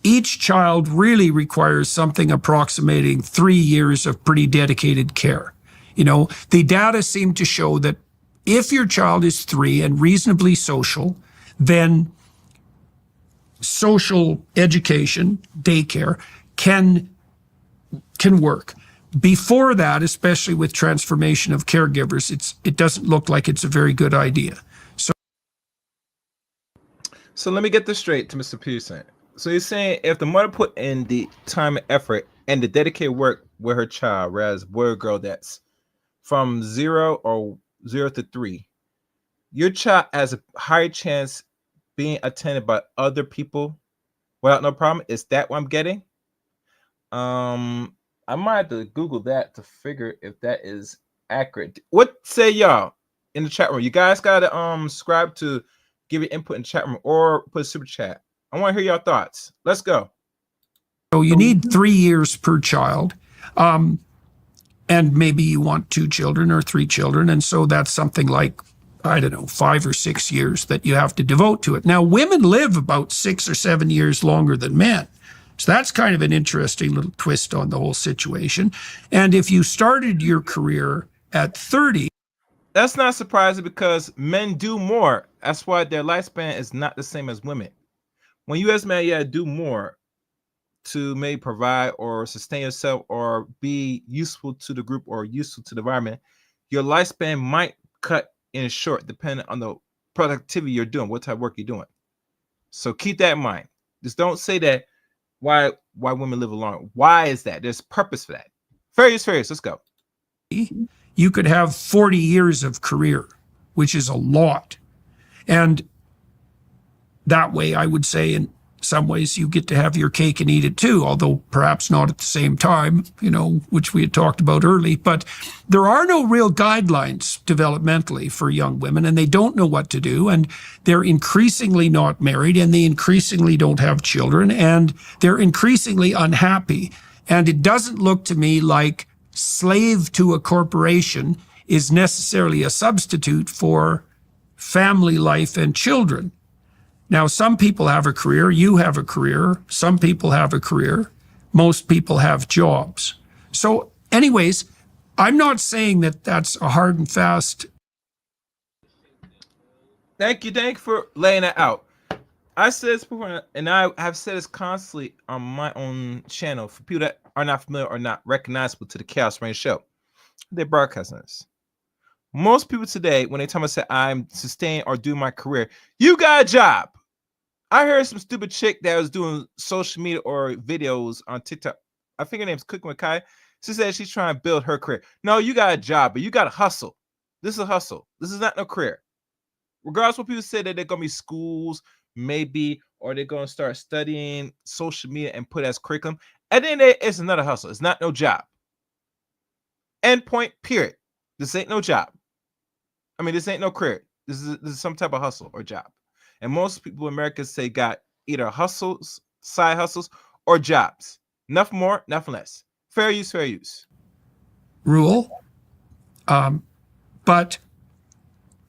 each child really requires something approximating 3 years of pretty dedicated care. You know, the data seem to show that if your child is 3 and reasonably social, then social education, daycare, can work. Before that, especially with transformation of caregivers, it doesn't look like it's a very good idea. So let me get this straight to Mr. Peterson. So you're saying if the mother put in the time and effort and the dedicated work with her child, whereas boy or girl that's from 0 to 3, your child has a higher chance being attended by other people without no problem. Is that what I'm getting? I might have to Google that to figure if that is accurate. What say y'all in the chat room? You guys gotta subscribe to give your input in the chat room or put a super chat. I want to hear your thoughts. Let's go. So you need 3 years per child. And maybe you want 2 children or 3 children. And so that's something like, I don't know, 5 or 6 years that you have to devote to it. Now, women live about 6 or 7 years longer than men. So that's kind of an interesting little twist on the whole situation. And if you started your career at 30. That's not surprising because men do more. That's why their lifespan is not the same as women. When you as men, do more. to maybe provide or sustain yourself or be useful to the group or useful to the environment, your lifespan might cut in short depending on the productivity you're doing, what type of work you're doing. So keep that in mind. Just don't say that why women live long. Why is that? There's purpose for that. Fair use. Let's go. You could have 40 years of career, which is a lot. And that way, I would say, in some ways, you get to have your cake and eat it too, although perhaps not at the same time, which we had talked about early. But there are no real guidelines developmentally for young women, and they don't know what to do. And they're increasingly not married, and they increasingly don't have children, and they're increasingly unhappy. And it doesn't look to me like slave to a corporation is necessarily a substitute for family life and children. Now, some people have a career, you have a career, some people have a career, most people have jobs. So anyways, I'm not saying that that's a hard and fast. Thank you for laying that out. I said this before, and I have said this constantly on my own channel for people that are not familiar or not recognizable to the Chaos Reign show. They're broadcasting this. Most people today, when they tell me, say, I'm sustaining or doing my career, you got a job. I heard some stupid chick that was doing social media or videos on TikTok. I think her name's Cooking with Kai. She said she's trying to build her career. No, you got a job, but you got to hustle. This is a hustle. This is not no career. Regardless of what people say that they're going to be schools, maybe, or they're going to start studying social media and put as curriculum. At the end of the day, it's another hustle. It's not no job. End point, period. This ain't no job. I mean, this ain't no career. This is some type of hustle or job. And most people in America say got either hustles, side hustles, or jobs. Nothing more, nothing less. Fair use. Rule. But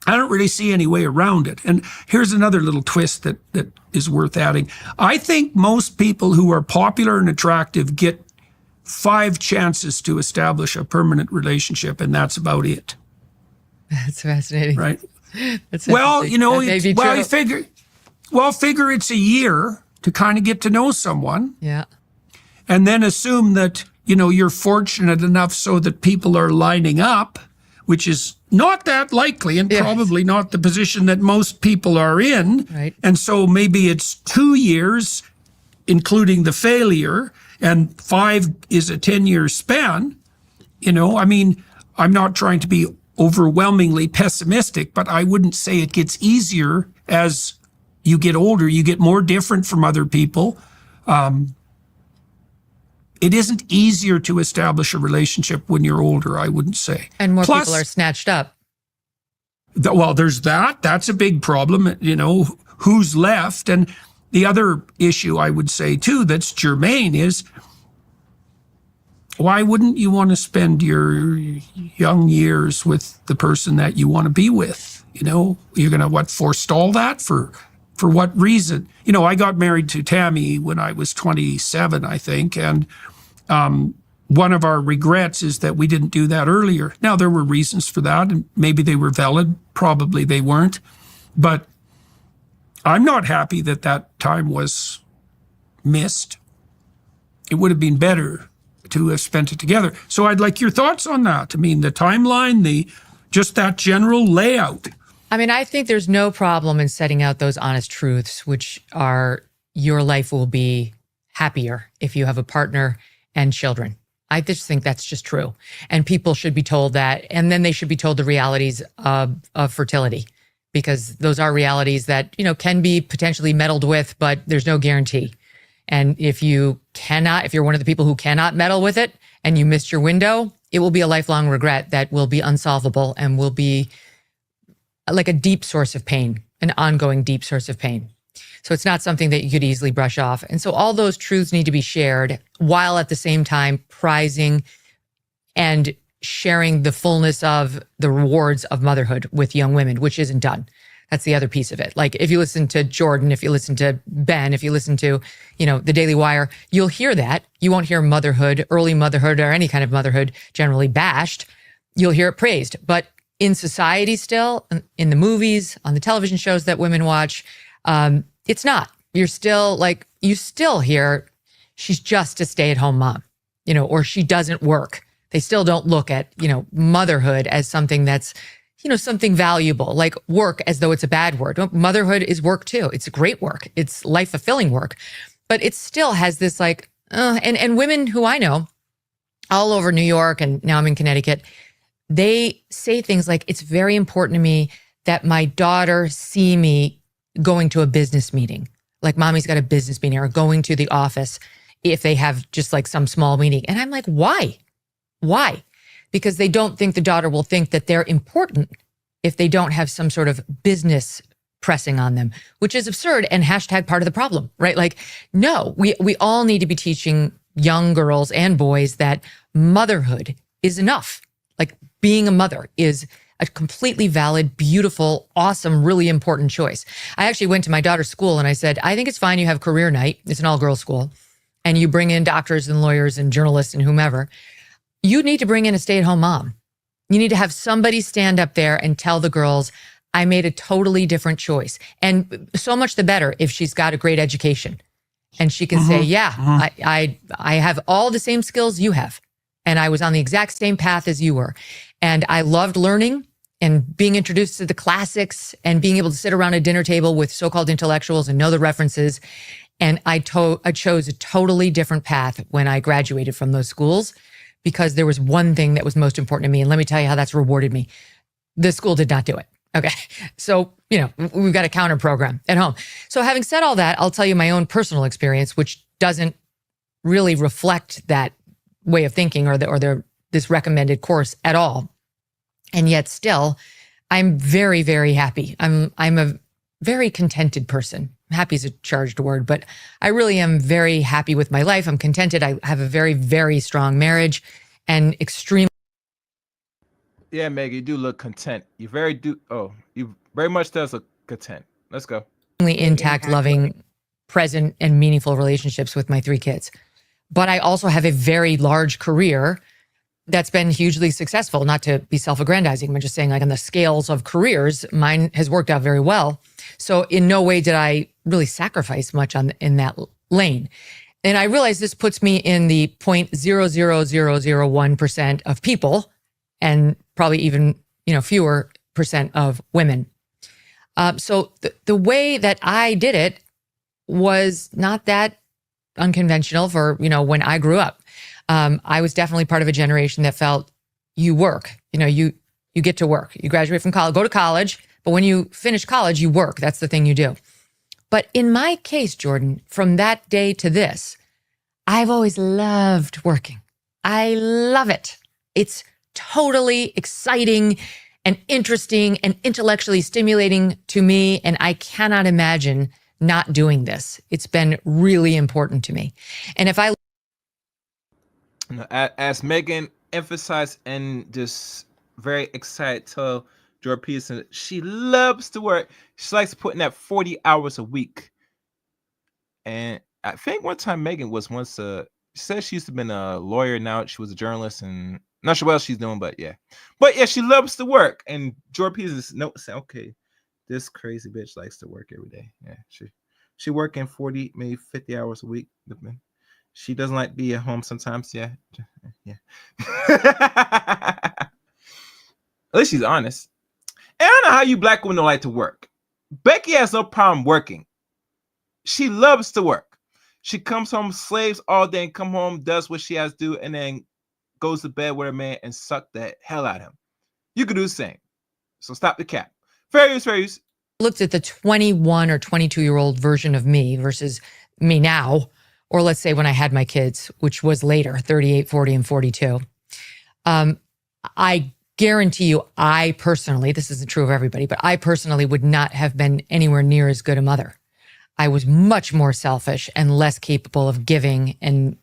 I don't really see any way around it. And here's another little twist that is worth adding. I think most people who are popular and attractive get 5 chances to establish a permanent relationship, and that's about it. That's fascinating. Right? That's well, interesting. Figure it's a year to kind of get to know someone. Yeah. And then assume that, you're fortunate enough so that people are lining up, which is not that likely and probably not the position that most people are in. Right. And so maybe it's 2 years, including the failure, and 5 is a 10-year span. I'm not trying to be overwhelmingly pessimistic, but I wouldn't say it gets easier as you get older. You get more different from other people. It isn't easier to establish a relationship when you're older, I wouldn't say. And more people are snatched up. Well, there's that. That's a big problem, who's left. And the other issue I would say, too, that's germane is, why wouldn't you want to spend your young years with the person that you want to be with? You're going to forestall that for what reason? I got married to Tammy when I was 27, I think. And one of our regrets is that we didn't do that earlier. Now, there were reasons for that, and maybe they were valid. Probably they weren't. But I'm not happy that time was missed. It would have been better to have spent it together. So I'd like your thoughts on that. I mean, the timeline, just that general layout. I mean, I think there's no problem in setting out those honest truths, which are your life will be happier if you have a partner and children. I just think that's just true. And people should be told that. And then they should be told the realities of fertility, because those are realities that, can be potentially meddled with, but there's no guarantee. And if you're one of the people who cannot meddle with it and you missed your window, it will be a lifelong regret that will be unsolvable and will be like a deep source of pain, an ongoing deep source of pain. So it's not something that you could easily brush off. And so all those truths need to be shared while at the same time prizing and sharing the fullness of the rewards of motherhood with young women, which isn't done. That's the other piece of it. Like if you listen to Jordan, if you listen to Ben, if you listen to, the Daily Wire, you'll hear that. You won't hear motherhood, early motherhood, or any kind of motherhood generally bashed. You'll hear it praised. But in society still, in the movies, on the television shows that women watch, it's not. You still hear, she's just a stay-at-home mom, or she doesn't work. They still don't look at, motherhood as something that's, something valuable, like work as though it's a bad word. Motherhood is work too. It's great work. It's life-fulfilling work. But it still has this and women who I know all over New York, and now I'm in Connecticut, they say things like, it's very important to me that my daughter see me going to a business meeting. Like mommy's got a business meeting, or going to the office if they have just like some small meeting. And I'm like, why? Why? Because they don't think the daughter will think that they're important if they don't have some sort of business pressing on them, which is absurd and # part of the problem, right? Like, no, we all need to be teaching young girls and boys that motherhood is enough. Like, being a mother is a completely valid, beautiful, awesome, really important choice. I actually went to my daughter's school and I said, I think it's fine you have career night. It's an all-girls school. And you bring in doctors and lawyers and journalists and whomever. You need to bring in a stay-at-home mom. You need to have somebody stand up there and tell the girls, I made a totally different choice. And so much the better if she's got a great education. And she can say, I have all the same skills you have. And I was on the exact same path as you were. And I loved learning and being introduced to the classics and being able to sit around a dinner table with so-called intellectuals and know the references. And I chose a totally different path when I graduated from those schools, because there was one thing that was most important to me. And let me tell you how that's rewarded me. The school did not do it. Okay. So, we've got a counter program at home. So having said all that, I'll tell you my own personal experience, which doesn't really reflect that way of thinking or this recommended course at all. And yet still, I'm very, very happy. I'm a very contented person. Happy is a charged word, but I really am very happy with my life. I'm contented. I have a very, very strong marriage and extremely. Yeah, Meg, you do look content. You very much does look content. Let's go. Intact, loving, present, and meaningful relationships with my 3 kids. But I also have a very large career that's been hugely successful. Not to be self-aggrandizing, I'm just saying, like, on the scales of careers, mine has worked out very well. So in no way did I really sacrifice much in that lane. And I realize this puts me in the 0.00001% of people, and probably even, fewer percent of women. So the way that I did it was not that unconventional for, when I grew up. I was definitely part of a generation that felt you work, you get to work, you graduate from college, go to college, but when you finish college, you work. That's the thing you do. But in my case, Jordan, from that day to this, I've always loved working. I love it. It's totally exciting and interesting and intellectually stimulating to me. And I cannot imagine not doing this. It's been really important to me. And if I... As Megyn emphasized and just very excited to Jordan Peterson, she loves to work. She likes putting that 40 hours a week. And I think one time Megyn was once she said she used to have been a lawyer. Now she was a journalist, and not sure what else she's doing, but yeah. But yeah, she loves to work. And Jordan Peterson's noticing, okay, this crazy bitch likes to work every day. Yeah, she working 40, maybe 50 hours a week. She doesn't like to be at home sometimes. Yeah. At least she's honest. And I don't know how you black women don't like to work. Becky has no problem working. She loves to work. She comes home, slaves all day, and come home, does what she has to do, and then goes to bed with her man and suck the hell out of him. You could do the same. So stop the cap. Fair use. Looked at the 21 or 22-year-old version of me versus me now, or let's say when I had my kids, which was later, 38, 40, and 42. I guarantee you, I personally, this isn't true of everybody, but I personally would not have been anywhere near as good a mother. I was much more selfish and less capable of giving. And,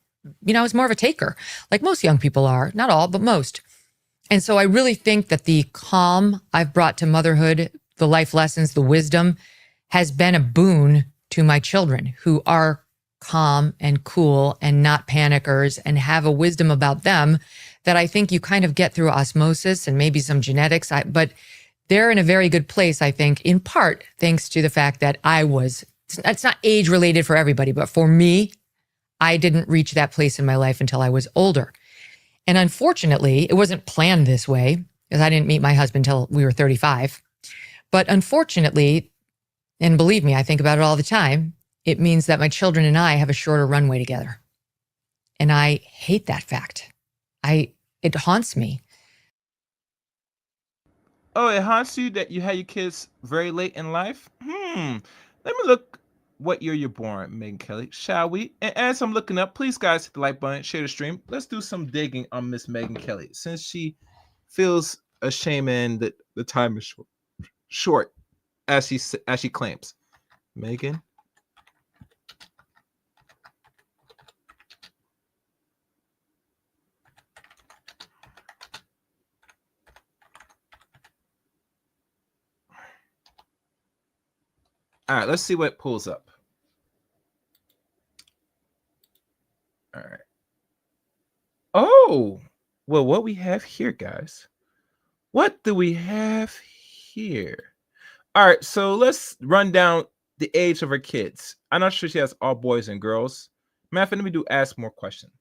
I was more of a taker, like most young people are. Not all, but most. And so I really think that the calm I've brought to motherhood, the life lessons, the wisdom, has been a boon to my children, who are calm and cool and not panickers and have a wisdom about them that I think you kind of get through osmosis and maybe some genetics. But they're in a very good place, I think, in part thanks to the fact that it's not age related for everybody, but for me, I didn't reach that place in my life until I was older. And unfortunately, it wasn't planned this way because I didn't meet my husband until we were 35. But unfortunately, and believe me, I think about it all the time, it means that my children and I have a shorter runway together. And I hate that fact. It haunts me. Oh, it haunts you that you had your kids very late in life? Let me look what year you're born, Megyn Kelly, shall we? And as I'm looking up, please guys hit the like button, share the stream. Let's do some digging on Miss Megyn Kelly, since she feels ashamed and that the time is short, as she claims. Megyn. All right, let's see what pulls up. All right. Oh, well, what we have here, guys. What do we have here? All right, so let's run down the age of her kids. I'm not sure she has all boys and girls. Matter of fact, let me ask more questions.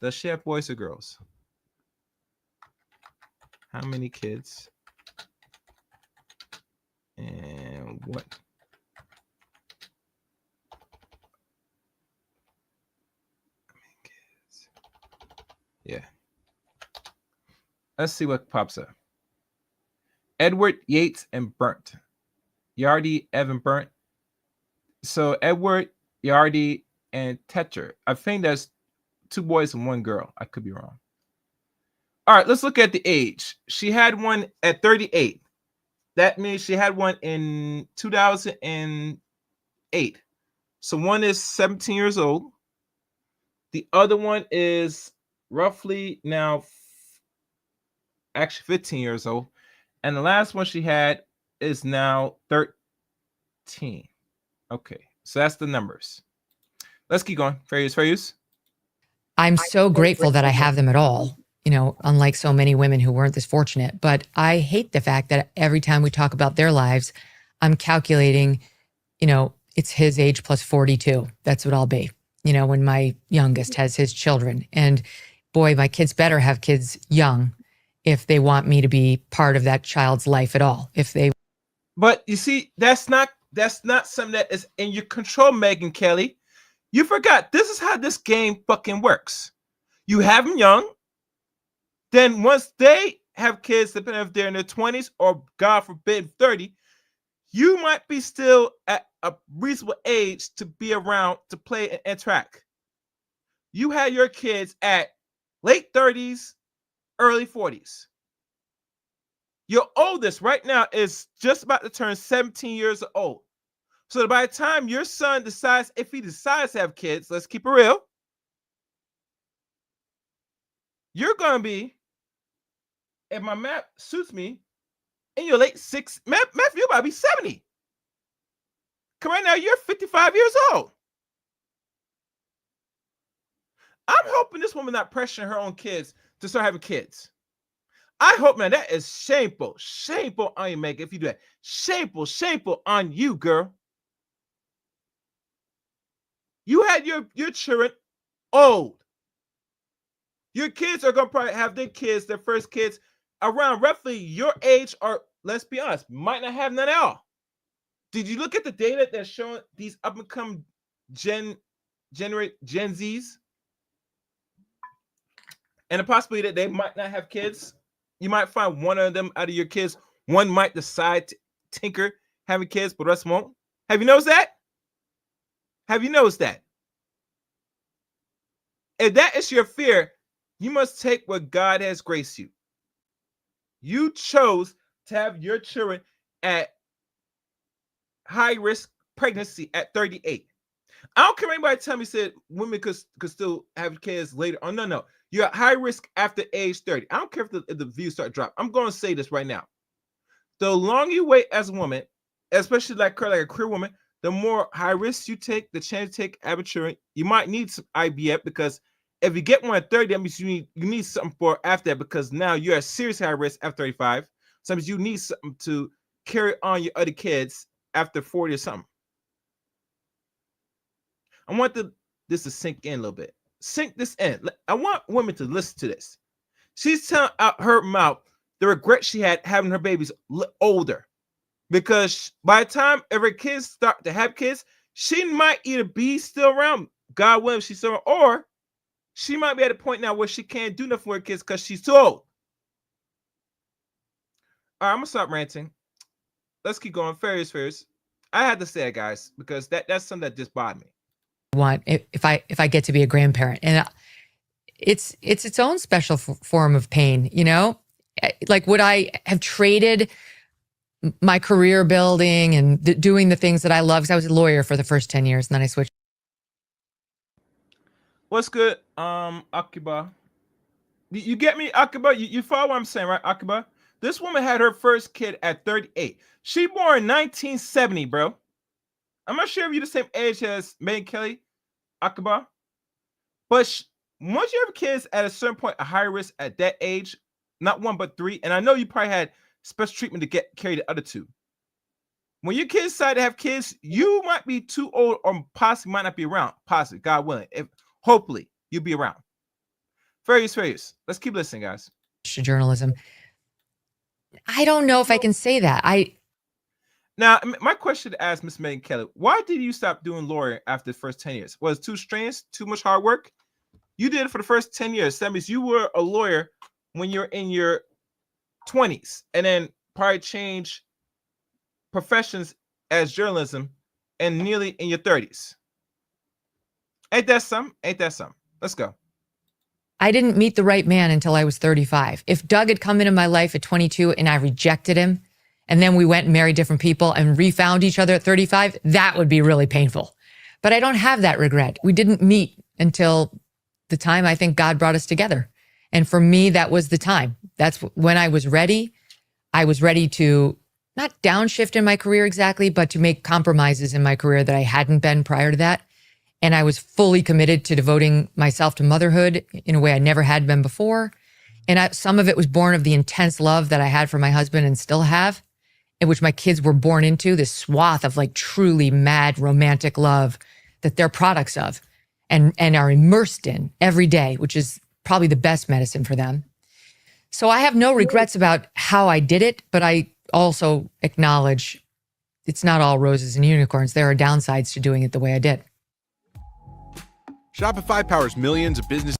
Does she have boys or girls? How many kids? And what? Yeah. Let's see what pops up. Edward, Yates, and Burnt. Yardy, Evan, Burnt. So Edward, Yardy, and Tetcher. I think that's 2 boys and 1 girl. I could be wrong. All right, let's look at the age. She had one at 38. That means she had one in 2008. So one is 17 years old. The other one is roughly now actually 15 years old. And the last one she had is now 13. Okay, so that's the numbers. Let's keep going. Fair use. I'm so grateful that I have them at all, unlike so many women who weren't this fortunate. But I hate the fact that every time we talk about their lives, I'm calculating, it's his age plus 42. That's what I'll be, when my youngest has his children. And boy, my kids better have kids young if they want me to be part of that child's life at all. But you see, that's not something that is in your control, Megyn Kelly. You forgot, this is how this game fucking works. You have them young. Then once they have kids, depending if they're in their 20s or God forbid 30, you might be still at a reasonable age to be around to play and interact. You had your kids at late 30s, early 40s. Your oldest right now is just about to turn 17 years old. So by the time your son decides, if he decides to have kids, let's keep it real, you're going to be, if my math suits me, in your late 60s. Matthew, you're about to be 70. Because right now you're 55 years old. I'm hoping this woman not pressuring her own kids to start having kids. I hope, man, that is shameful. Shameful on you, Megyn, if you do that. Shameful on you, girl. You had your children old. Your kids are going to probably have their first kids, around roughly your age, or let's be honest, might not have none at all. Did you look at the data that's showing these up-and-coming Gen Zs? And the possibility that they might not have kids? You might find one of them out of your kids. One might decide to tinker having kids, but the rest won't. Have you noticed that? Have you noticed that? If that is your fear, you must take what God has graced you. You chose to have your children at high risk pregnancy at 38. I don't care if anybody tell me said women could still have kids later. Oh, no. You're at high risk after age 30. I don't care if the views start dropping. I'm going to say this right now. The longer you wait as a woman, especially like a career woman, the more high risk you take, the chance to take children. You might need some IVF, because if you get one at 30, that means you need something for after that, because now you're at serious high risk after 35. Sometimes you need something to carry on your other kids after 40 or something. I want the this to sink in a little bit. Sink this in. I want women to listen to this. She's telling out her mouth the regret she had having her babies older, because by the time her kids start to have kids, she might either be still around, God willing, she's still around, or she might be at a point now where she can't do nothing for her kids because she's too old. All right, I'm gonna stop ranting. Let's keep going. Fairies. I had to say it, guys, because that's something that just bothered me. Want if I get to be a grandparent, and it's its own special form of pain, you know. Like, would I have traded my career building and doing the things that I love? Because I was a lawyer for the first 10 years, and then I switched. What's good, Akiba? You get me, Akiba? You follow what I'm saying, right, Akiba? This woman had her first kid at 38. She born in 1970, bro. I'm not sure if you're the same age as Megyn Kelly, Akiba, but once you have kids at a certain point, a higher risk at that age, not one but three, and I know you probably had special treatment to get carry the other two. When your kids decide to have kids, you might be too old or possibly might not be around. Possibly, God willing. Hopefully, you'll be around. Fairies. Let's keep listening, guys. Journalism. I don't know if I can say that. Now, my question to ask Miss Megyn Kelly, why did you stop doing lawyering after the first 10 years? Was it too strenuous, too much hard work? You did it for the first 10 years. That means you were a lawyer when you're in your 20s, and then probably change professions as journalism and nearly in your 30s. Ain't that something? Let's go. I didn't meet the right man until I was 35. If Doug had come into my life at 22 and I rejected him, and then we went and married different people and refound each other at 35, that would be really painful. But I don't have that regret. We didn't meet until the time I think God brought us together. And for me, that was the time. That's when I was ready. I was ready to not downshift in my career exactly, but to make compromises in my career that I hadn't been prior to that. And I was fully committed to devoting myself to motherhood in a way I never had been before. And some of it was born of the intense love that I had for my husband and still have, in which my kids were born into, this swath of like truly mad romantic love that they're products of and are immersed in every day, which is probably the best medicine for them. So I have no regrets about how I did it, but I also acknowledge it's not all roses and unicorns. There are downsides to doing it the way I did. Shopify powers millions of business.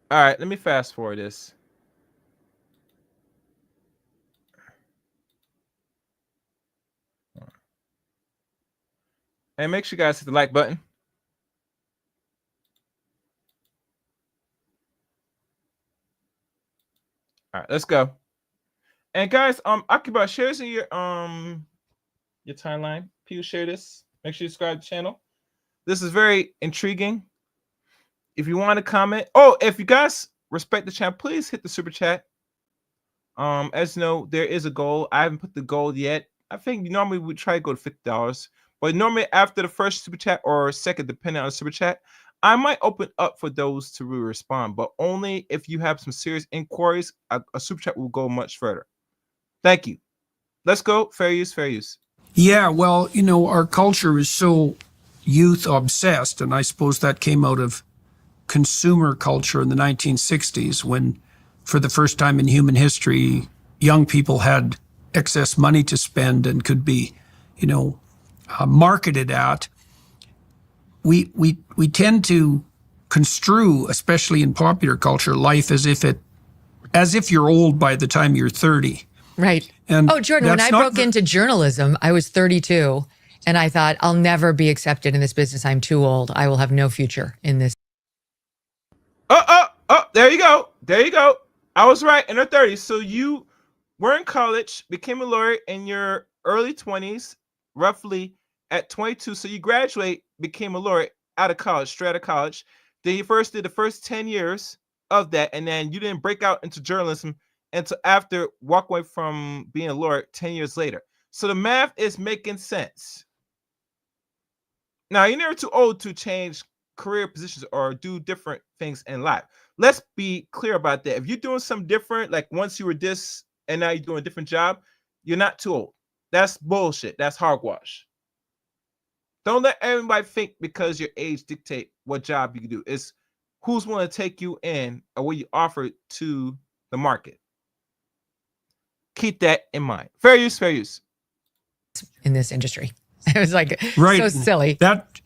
All right, let me fast forward this. And make sure you guys hit the like button. All right, let's go. And guys, Akiba, share this in your timeline. People share this. Make sure you subscribe to the channel. This is very intriguing. If you want to comment, if you guys respect the channel, please hit the super chat. As you know, there is a goal. I haven't put the goal yet. I think normally we try to go to $50, but normally after the first super chat or second, depending on the super chat, I might open up for those to respond, but only if you have some serious inquiries. A super chat will go much further. Thank you. Let's go. Fair use. Yeah, well, you know, our culture is so youth obsessed, and I suppose that came out of consumer culture in the 1960s when, for the first time in human history, young people had excess money to spend and could be, you know, marketed at. We tend to construe, especially in popular culture, life as if you're old by the time you're 30. Right. And Jordan, when I broke into journalism, I was 32, and I thought, I'll never be accepted in this business. I'm too old. I will have no future in this. There you go. I was right, in her 30s. So you were in college, became a lawyer in your early 20s, roughly at 22. So you graduate, became a lawyer out of college, straight out of college. Then you first did the first 10 years of that, and then you didn't break out into journalism until after walk away from being a lawyer 10 years later. So the math is making sense. Now, you're never too old to change career positions or do different things in life. Let's be clear about that. If you're doing something different, like once you were this and now you're doing a different job, you're not too old. That's bullshit. That's hogwash. Don't let everybody think because your age dictate what job you can do. It's who's going to take you in or what you offer to the market. Keep that in mind. Fair use, fair use. In this industry. It was like Right. so silly. That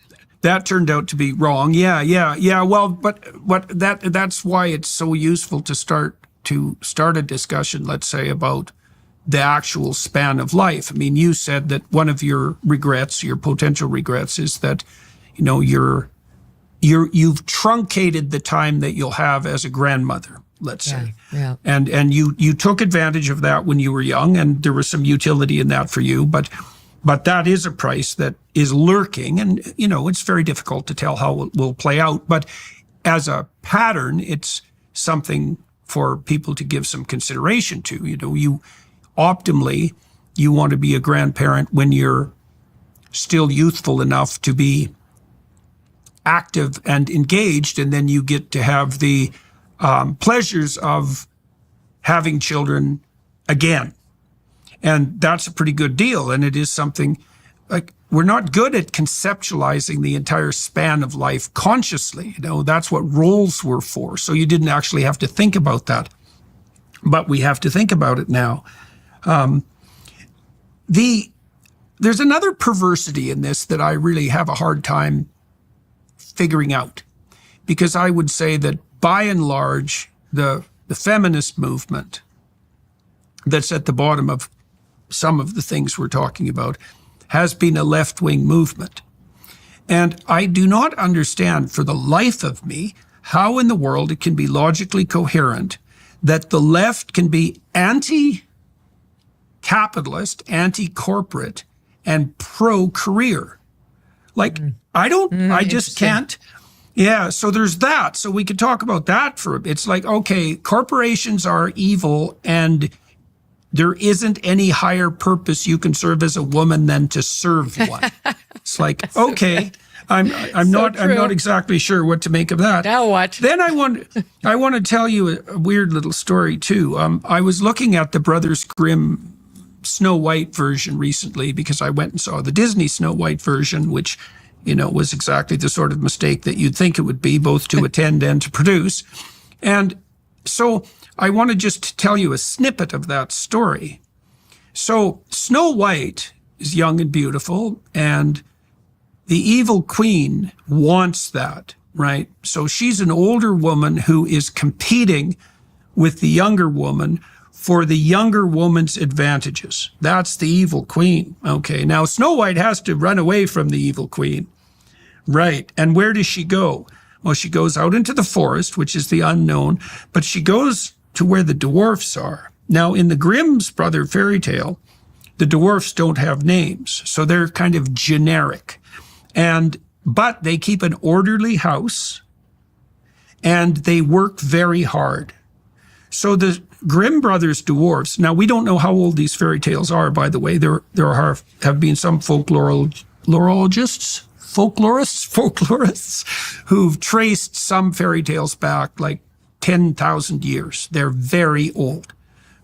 turned out to be wrong. Yeah. Well, but that's why it's so useful to start a discussion, let's say, about the actual span of life. I mean, you said that one of your regrets, your potential regrets, is that, you know, you've truncated the time that you'll have as a grandmother, let's say. Yeah. And you took advantage of that when you were young, and there was some utility in that for you, but that is a price that is lurking, and, you know, it's very difficult to tell how it will play out. But as a pattern, it's something for people to give some consideration to. You know, optimally, you want to be a grandparent when you're still youthful enough to be active and engaged, and then you get to have the pleasures of having children again. And that's a pretty good deal. And it is something, like, we're not good at conceptualizing the entire span of life consciously. You know, that's what roles were for. So you didn't actually have to think about that. But we have to think about it now. There's another perversity in this that I really have a hard time figuring out, because I would say that by and large, the feminist movement that's at the bottom of some of the things we're talking about has been a left-wing movement. And I do not understand for the life of me how in the world it can be logically coherent that the left can be anti-capitalist, anti-corporate, and pro-career. Like, I just can't. Yeah, so there's that. So we could talk about that for a bit. It's like, okay, corporations are evil, and there isn't any higher purpose you can serve as a woman than to serve one. It's like, okay, I'm not exactly sure what to make of that. Now what? Then I want to tell you a weird little story too. I was looking at the Brothers Grimm Snow White version recently, because I went and saw the Disney Snow White version, which, you know, was exactly the sort of mistake that you'd think it would be, both to attend and to produce. And so I want to just tell you a snippet of that story. So Snow White is young and beautiful, and the evil queen wants that, right? So she's an older woman who is competing with the younger woman for the younger woman's advantages. That's the evil queen. Okay, now Snow White has to run away from the evil queen. Right, and where does she go? Well, she goes out into the forest, which is the unknown, but she goes to where the dwarfs are. Now, in the Grimm's brother fairy tale, the dwarfs don't have names, so they're kind of generic. But they keep an orderly house, and they work very hard. So the Grimm brothers dwarfs, now we don't know how old these fairy tales are, by the way. There have been some folklorists who've traced some fairy tales back like 10,000 years. They're very old.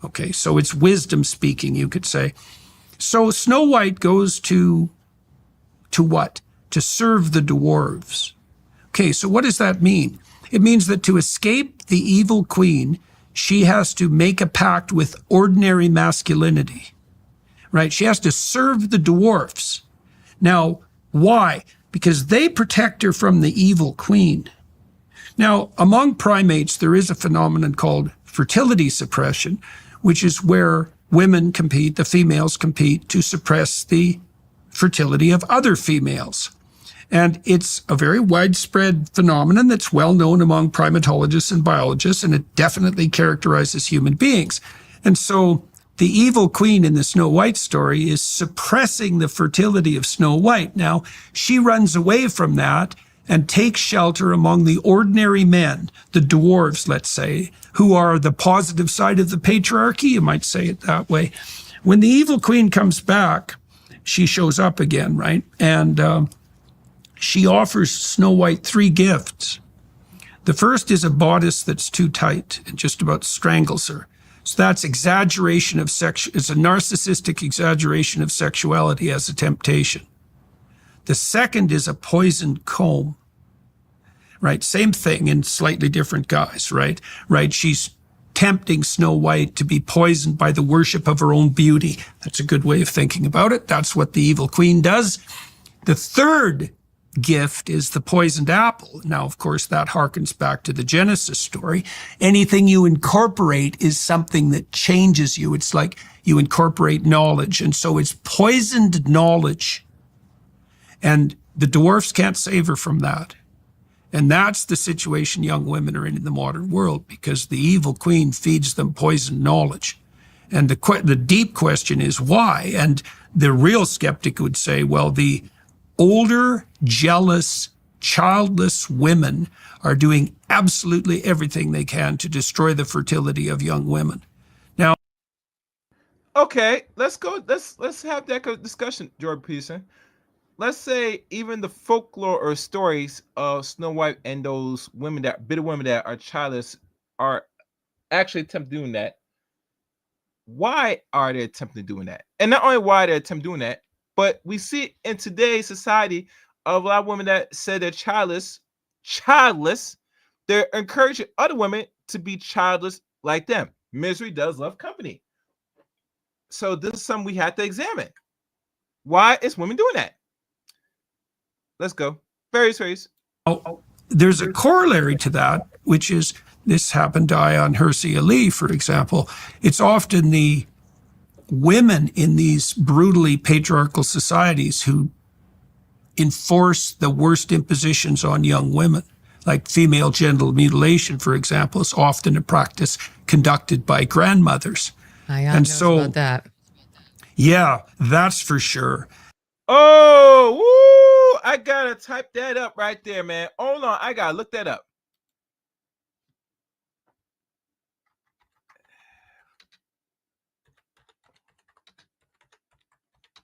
Okay, so it's wisdom speaking, you could say. So Snow White goes to what? To serve the dwarves. Okay, so what does that mean? It means that to escape the evil queen, she has to make a pact with ordinary masculinity, right? She has to serve the dwarfs. Now, why? Because they protect her from the evil queen. Now, among primates, there is a phenomenon called fertility suppression, which is where women compete, the females compete to suppress the fertility of other females. And it's a very widespread phenomenon that's well known among primatologists and biologists, and it definitely characterizes human beings. And so the evil queen in the Snow White story is suppressing the fertility of Snow White. Now, she runs away from that and takes shelter among the ordinary men, the dwarves, let's say, who are the positive side of the patriarchy, you might say it that way. When the evil queen comes back, she shows up again, right? And she offers Snow White 3 gifts. The first is a bodice that's too tight and just about strangles her. So that's exaggeration of it's a narcissistic exaggeration of sexuality as a temptation. The second is a poisoned comb, right? Same thing in slightly different guys, right? Right. She's tempting Snow White to be poisoned by the worship of her own beauty. That's a good way of thinking about it. That's what the evil queen does. The third gift is the poisoned apple. Now, of course, that harkens back to the Genesis story. Anything you incorporate is something that changes you. It's like you incorporate knowledge. And so it's poisoned knowledge. And the dwarfs can't save her from that. And that's the situation young women are in the modern world, because the evil queen feeds them poisoned knowledge. And the deep question is why? And the real skeptic would say, well, the older, jealous, childless women are doing absolutely everything they can to destroy the fertility of young women. Now, Okay, let's go. Let's have that discussion, Jordan Peterson. Let's say even the folklore or stories of Snow White and those women, that bitter women that are childless, are actually attempting doing that. Why are they attempting doing that? And not only why they're attempting doing that, but we see in today's society of a lot of women that say they're childless, they're encouraging other women to be childless like them. Misery does love company. So this is something we have to examine. Why is women doing that? Let's go. Fairies. there's a corollary to that, which is this happened to Ayaan Hirsi Ali, for example. It's often the women in these brutally patriarchal societies who enforce the worst impositions on young women, like female genital mutilation, for example, is often a practice conducted by grandmothers. Ayaan knows about that. Yeah, that's for sure. Oh, woo! I gotta type that up right there, man. Hold on, I gotta look that up.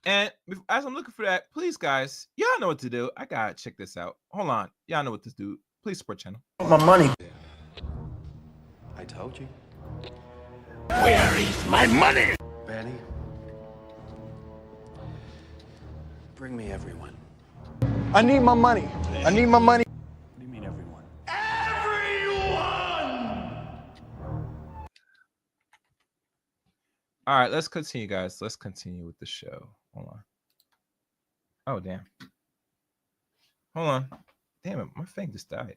And as I'm looking for that, please, guys, y'all know what to do. I gotta check this out. Hold on, y'all know what to do. Please support channel. My money. I told you. Where is my money? Betty. Bring me everyone. I need my money. I need my money. What do you mean everyone? All right, let's continue, guys. Let's continue with the show. Hold on. Oh, damn. Hold on. Damn it, my thing just died.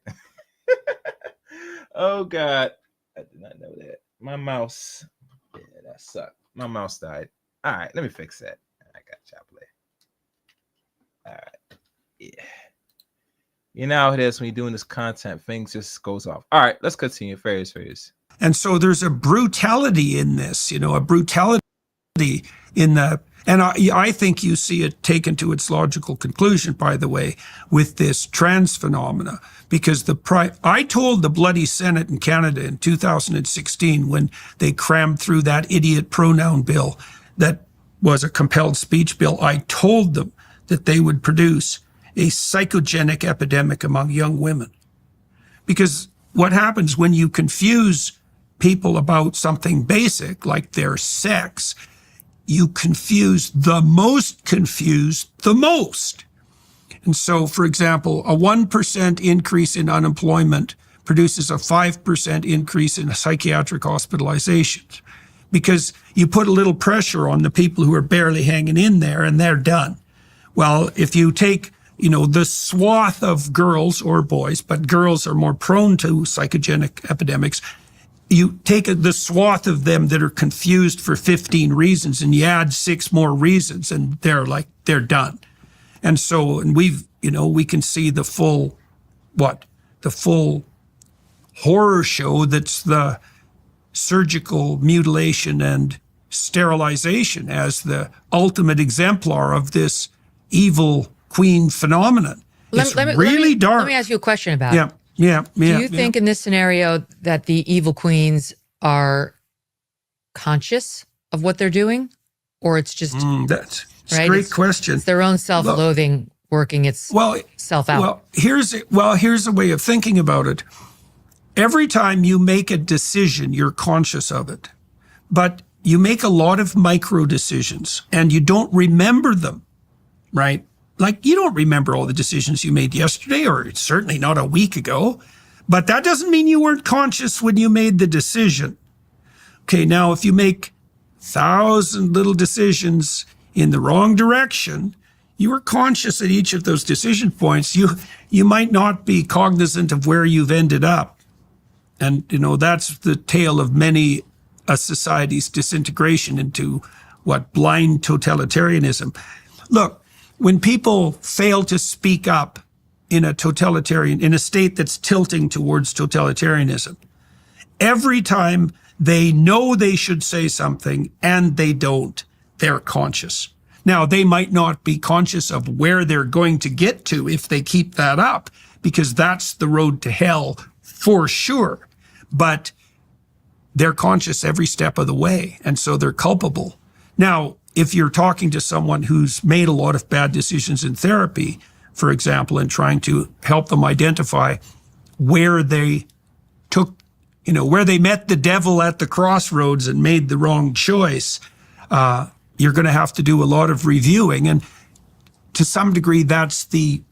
Oh, God. I did not know that. My mouse. Yeah, that sucked. My mouse died. All right, let me fix that. I got Chopley. All right. Yeah. You know how it is when you're doing this content, things just goes off. All right, let's continue. Fairies. And so there's a brutality in this, a brutality in the, and I think you see it taken to its logical conclusion, by the way, with this trans phenomena, because I told the bloody Senate in Canada in 2016, when they crammed through that idiot pronoun bill that was a compelled speech bill, I told them that they would produce a psychogenic epidemic among young women. Because what happens when you confuse people about something basic, like their sex, you confuse the most confused the most. And so, for example, a 1% increase in unemployment produces a 5% increase in psychiatric hospitalizations, because you put a little pressure on the people who are barely hanging in there and they're done. Well, if you take, the swath of girls or boys, but girls are more prone to psychogenic epidemics, you take the swath of them that are confused for 15 reasons and you add 6 more reasons and they're done. And so, and we can see the full horror show that's the surgical mutilation and sterilization as the ultimate exemplar of this evil queen phenomenon. It's really dark. Let me ask you a question about it. Yeah. Do you think in this scenario that the evil queens are conscious of what they're doing, or it's just that's a great question. It's their own self-loathing working itself out. Well, here's a way of thinking about it. Every time you make a decision, you're conscious of it, but you make a lot of micro decisions and you don't remember them, right? Like, you don't remember all the decisions you made yesterday, or certainly not a week ago, but that doesn't mean you weren't conscious when you made the decision. Okay, now if you make 1,000 little decisions in the wrong direction, you are conscious at each of those decision points. You might not be cognizant of where you've ended up. And, you know, that's the tale of many a society's disintegration into blind totalitarianism. Look, when people fail to speak up in a state that's tilting towards totalitarianism, every time they know they should say something and they don't, they're conscious. Now, they might not be conscious of where they're going to get to if they keep that up, because that's the road to hell for sure. But they're conscious every step of the way, and so they're culpable. Now, if you're talking to someone who's made a lot of bad decisions in therapy, for example, and trying to help them identify where they where they met the devil at the crossroads and made the wrong choice, you're going to have to do a lot of reviewing. And to some degree, that's the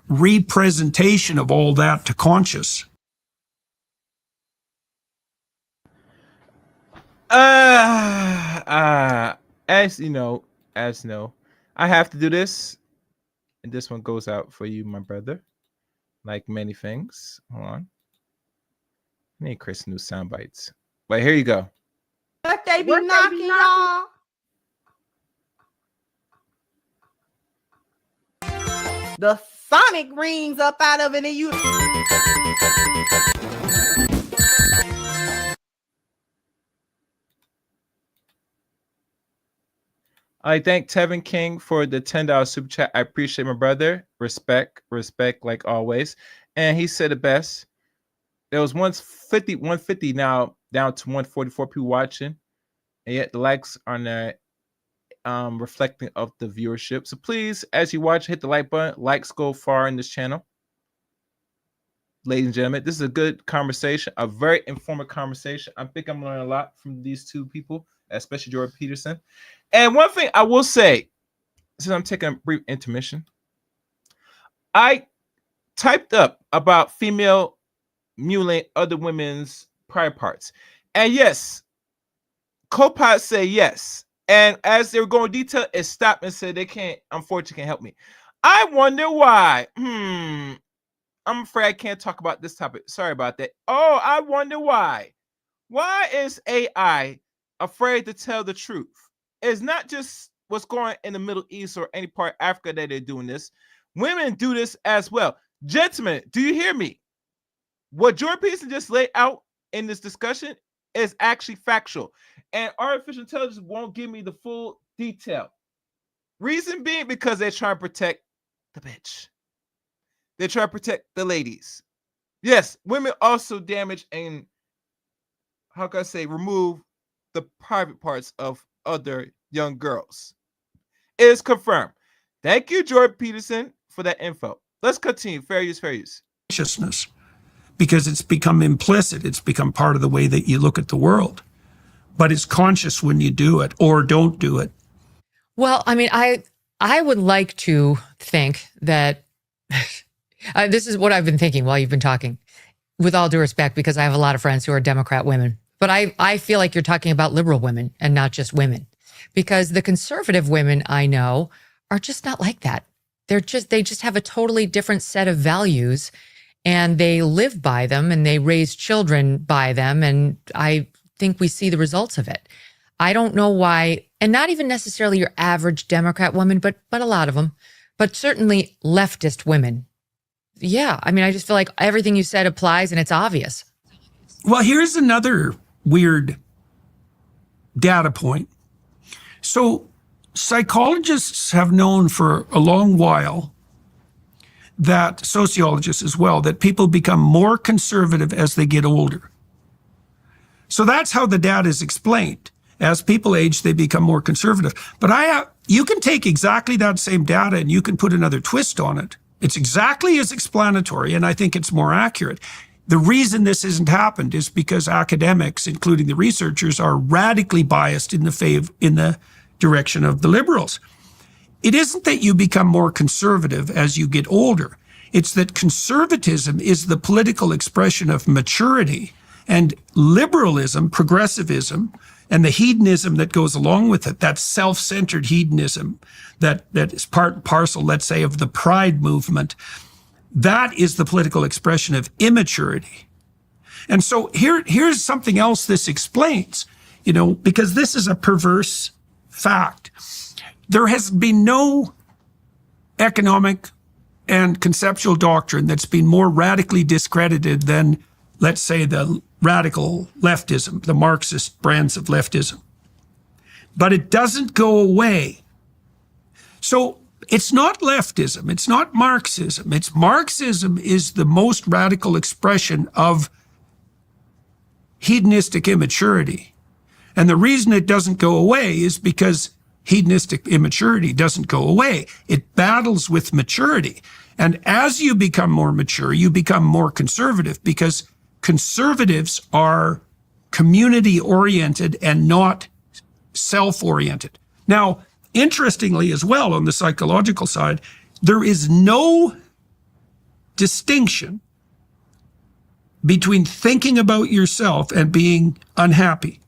representation of all that to conscious. As you know, I have to do this, and this one goes out for you, my brother. Like many things. Hold on. I need Chris new sound bites. But here you go. But they be knocking, y'all. The sonic rings up out of it, and you. I thank Tevin King for the $10 super chat. I appreciate my brother. Respect like always. And he said it best. There was 150 now down to 144 people watching. And yet the likes are not reflecting of the viewership. So please, as you watch, hit the like button. Likes go far in this channel. Ladies and gentlemen, this is a good conversation, a very informative conversation. I think I'm learning a lot from these two people, especially Jordan Peterson. And one thing I will say, since I'm taking a brief intermission, I typed up about female mutilating other women's private parts. And yes, co-pilots say yes. And as they were going detail, it stopped and said they unfortunately can't help me. I wonder why. I'm afraid I can't talk about this topic. Sorry about that. Oh, I wonder why. Why is AI afraid to tell the truth? It's not just what's going on in the Middle East or any part of Africa that they're doing this. Women do this as well. Gentlemen, do you hear me? What Jordan Peterson just laid out in this discussion is actually factual. And artificial intelligence won't give me the full detail. Reason being because they're trying to protect the bitch. They're trying to protect the ladies. Yes, women also damage and, how can I say, remove the private parts of other young girls. It is confirmed. Thank you, Jordan Peterson, for that info. Let's continue. Fair use, fair use. Consciousness, because it's become implicit. It's become part of the way that you look at the world. But it's conscious when you do it or don't do it. Well, I mean, I would like to think that this is what I've been thinking while you've been talking, with all due respect, because I have a lot of friends who are Democrat women. But I feel like you're talking about liberal women and not just women, because the conservative women I know are just not like that. They just have a totally different set of values, and they live by them and they raise children by them. And I think we see the results of it. I don't know why, and not even necessarily your average Democrat woman, but a lot of them, but certainly leftist women. Yeah, I mean, I just feel like everything you said applies and it's obvious. Well, here's another weird data point. So psychologists have known for a long while, that sociologists as well, that people become more conservative as they get older. So that's how the data is explained. As people age, they become more conservative. But you can take exactly that same data and you can put another twist on it. It's exactly as explanatory, and I think it's more accurate. The reason this hasn't happened is because academics, including the researchers, are radically biased in the direction of the liberals. it isn't that you become more conservative as you get older. It's that conservatism is the political expression of maturity, and liberalism, progressivism, and the hedonism that goes along with it, that self-centered hedonism that is part and parcel, let's say, of the pride movement, that is the political expression of immaturity. And so here's something else this explains, because this is a perverse fact. There has been no economic and conceptual doctrine that's been more radically discredited than, let's say, the radical leftism, the Marxist brands of leftism. But it doesn't go away. So it's not leftism, it's not Marxism. It's Marxism is the most radical expression of hedonistic immaturity. And the reason it doesn't go away is because hedonistic immaturity doesn't go away. It battles with maturity. And as you become more mature, you become more conservative, because conservatives are community-oriented and not self-oriented. Now, interestingly as well, on the psychological side, there is no distinction between thinking about yourself and being unhappy.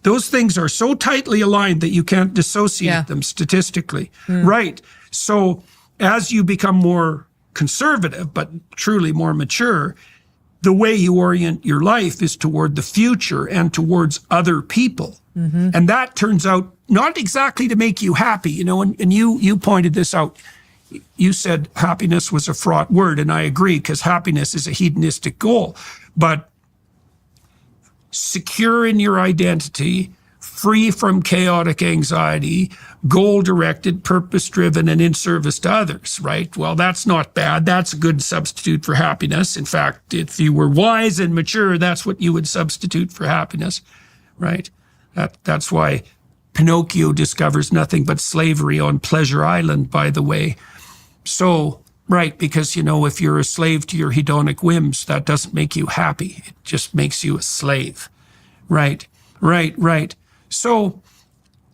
Those things are so tightly aligned that you can't dissociate them statistically. Right. So as you become more conservative, but truly more mature, the way you orient your life is toward the future and towards other people. And that turns out not exactly to make you happy, and you pointed this out. You said happiness was a fraught word, and I agree, because happiness is a hedonistic goal. But secure in your identity, free from chaotic anxiety, goal-directed, purpose-driven, and in service to others, right? Well, that's not bad. That's a good substitute for happiness. In fact, if you were wise and mature, that's what you would substitute for happiness, right? That's why Pinocchio discovers nothing but slavery on Pleasure Island, by the way. So, right, because, if you're a slave to your hedonic whims, that doesn't make you happy. It just makes you a slave. Right. So,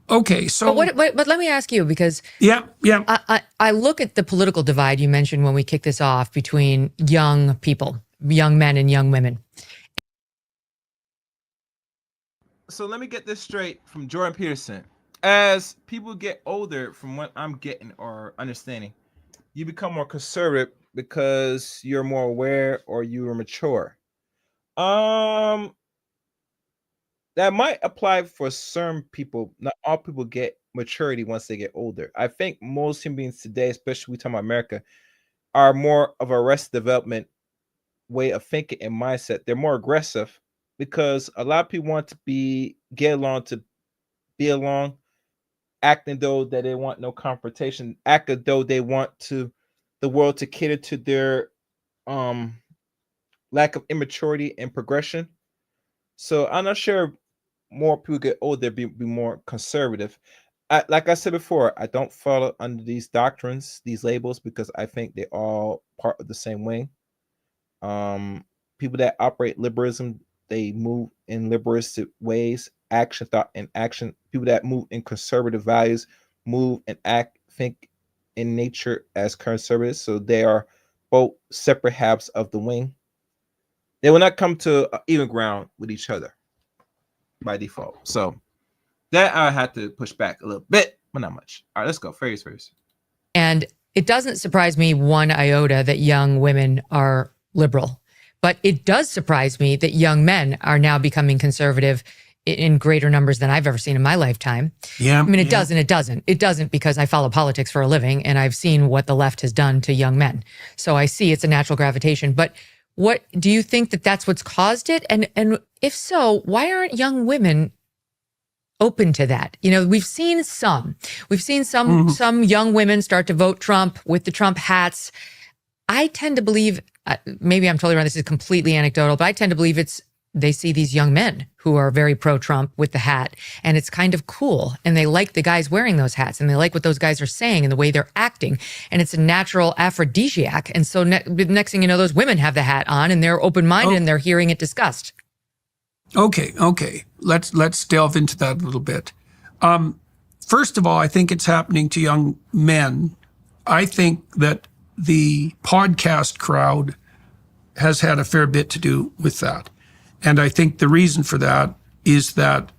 okay, so... But let me ask you, because I look at the political divide you mentioned when we kicked this off between young people, young men and young women. So let me get this straight from Jordan Peterson. As people get older, from what I'm getting or understanding, you become more conservative because you're more aware or you are mature. That might apply for some people. Not all people get maturity once they get older. I think most human beings today, especially we talk about America, are more of a arrested development way of thinking and mindset. They're more aggressive because a lot of people want to get along, to be along, acting though that they want no confrontation, act as though they want the world to cater to their lack of immaturity and progression. So I'm not sure more people get older, be more conservative. Like I said before, I don't follow under these doctrines, these labels, because I think they're all part of the same wing. People that operate liberalism, they move in liberalistic ways, action, thought, and action. People that move in conservative values move and act, think in nature as conservatives. So they are both separate halves of the wing. They will not come to even ground with each other by default. So that I had to push back a little bit, but not much. All right, let's go. Fairies first. And it doesn't surprise me one iota that young women are liberal, but it does surprise me that young men are now becoming conservative in greater numbers than I've ever seen in my lifetime. Yeah. I mean, it does and it doesn't. It doesn't because I follow politics for a living and I've seen what the left has done to young men. So I see it's a natural gravitation. But what do you think that's what's caused it? And if so, why aren't young women open to that? We've seen some young women start to vote Trump with the Trump hats. I tend to believe, maybe I'm totally wrong, this is completely anecdotal, but I tend to believe they see these young men who are very pro-Trump with the hat, and it's kind of cool, and they like the guys wearing those hats, and they like what those guys are saying and the way they're acting, and it's a natural aphrodisiac. And so next thing you know, those women have the hat on, and they're open-minded, and they're hearing it discussed. Okay. Let's delve into that a little bit. first of all, I think it's happening to young men. I think that the podcast crowd has had a fair bit to do with that. And I think the reason for that is that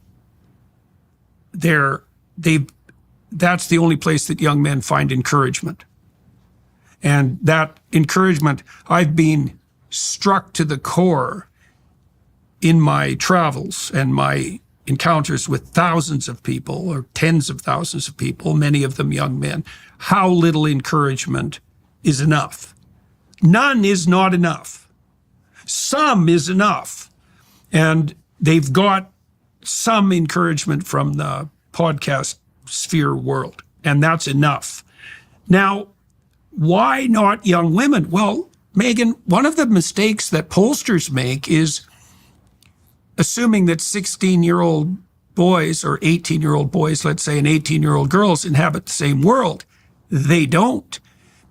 that's the only place that young men find encouragement. And that encouragement, I've been struck to the core in my travels and my encounters with thousands of people or tens of thousands of people, many of them young men, how little encouragement is enough. None is not enough. Some is enough. And they've got some encouragement from the podcast sphere world, and that's enough. Now, why not young women? Well, Megyn, one of the mistakes that pollsters make is assuming that 16-year-old boys or 18-year-old boys, let's say, and 18-year-old girls inhabit the same world. They don't,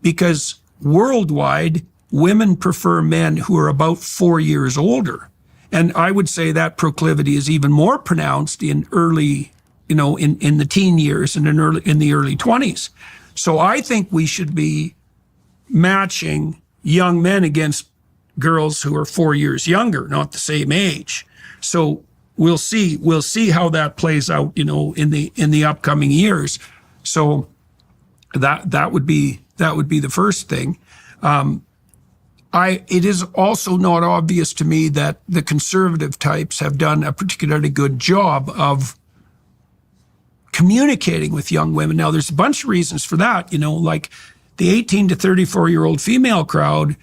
because worldwide, women prefer men who are about 4 years older. And I would say that proclivity is even more pronounced in early, in the teen years and in the early 20s. So I think we should be matching young men against girls who are 4 years younger, not the same age. So we'll see how that plays out, in the upcoming years. So that would be the first thing. It is also not obvious to me that the conservative types have done a particularly good job of communicating with young women. Now, there's a bunch of reasons for that, like the 18 to 34-year-old female crowd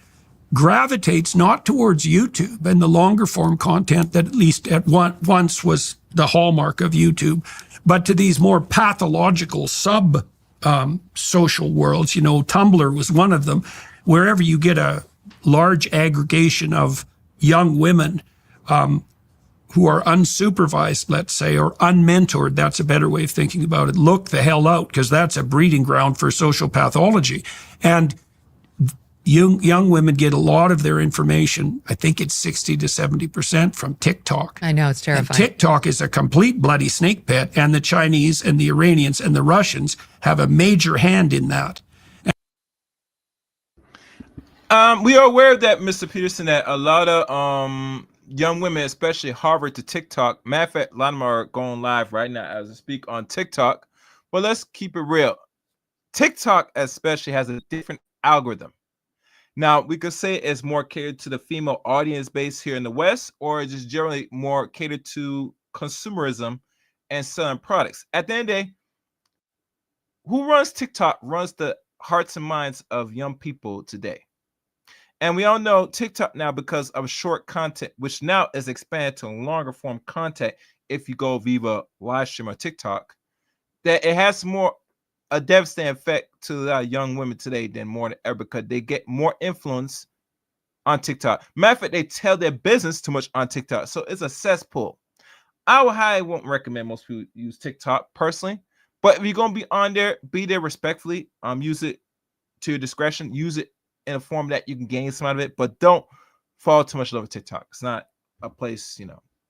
gravitates not towards YouTube and the longer form content that at least at once was the hallmark of YouTube, but to these more pathological social worlds. Tumblr was one of them. Wherever you get a large aggregation of young women who are unsupervised, let's say, or unmentored, that's a better way of thinking about it. Look the hell out, because that's a breeding ground for social pathology. And young women get a lot of their information, I think it's 60 to 70% from TikTok. I know, it's terrifying. And TikTok is a complete bloody snake pit, and the Chinese and the Iranians and the Russians have a major hand in that. We are aware of that, Mr. Peterson, that a lot of young women, especially Harvard to TikTok, matter of fact, a lot of them are going live right now as I speak on TikTok. But let's keep it real. TikTok especially has a different algorithm. Now, we could say it's more catered to the female audience base here in the West, or just generally more catered to consumerism and selling products. At the end of the day, who runs TikTok runs the hearts and minds of young people today. And we all know TikTok now, because of short content, which now is expanded to longer form content if you go via live stream or TikTok, that it has a devastating effect to young women today than more than ever, because they get more influence on TikTok. Matter of fact, they tell their business too much on TikTok. So it's a cesspool. I would highly won't recommend most people use TikTok personally, but if you're going to be on there, be there respectfully. Use it to your discretion. Use it in a form that you can gain some out of it, but don't fall too much in love with TikTok. It's not a place,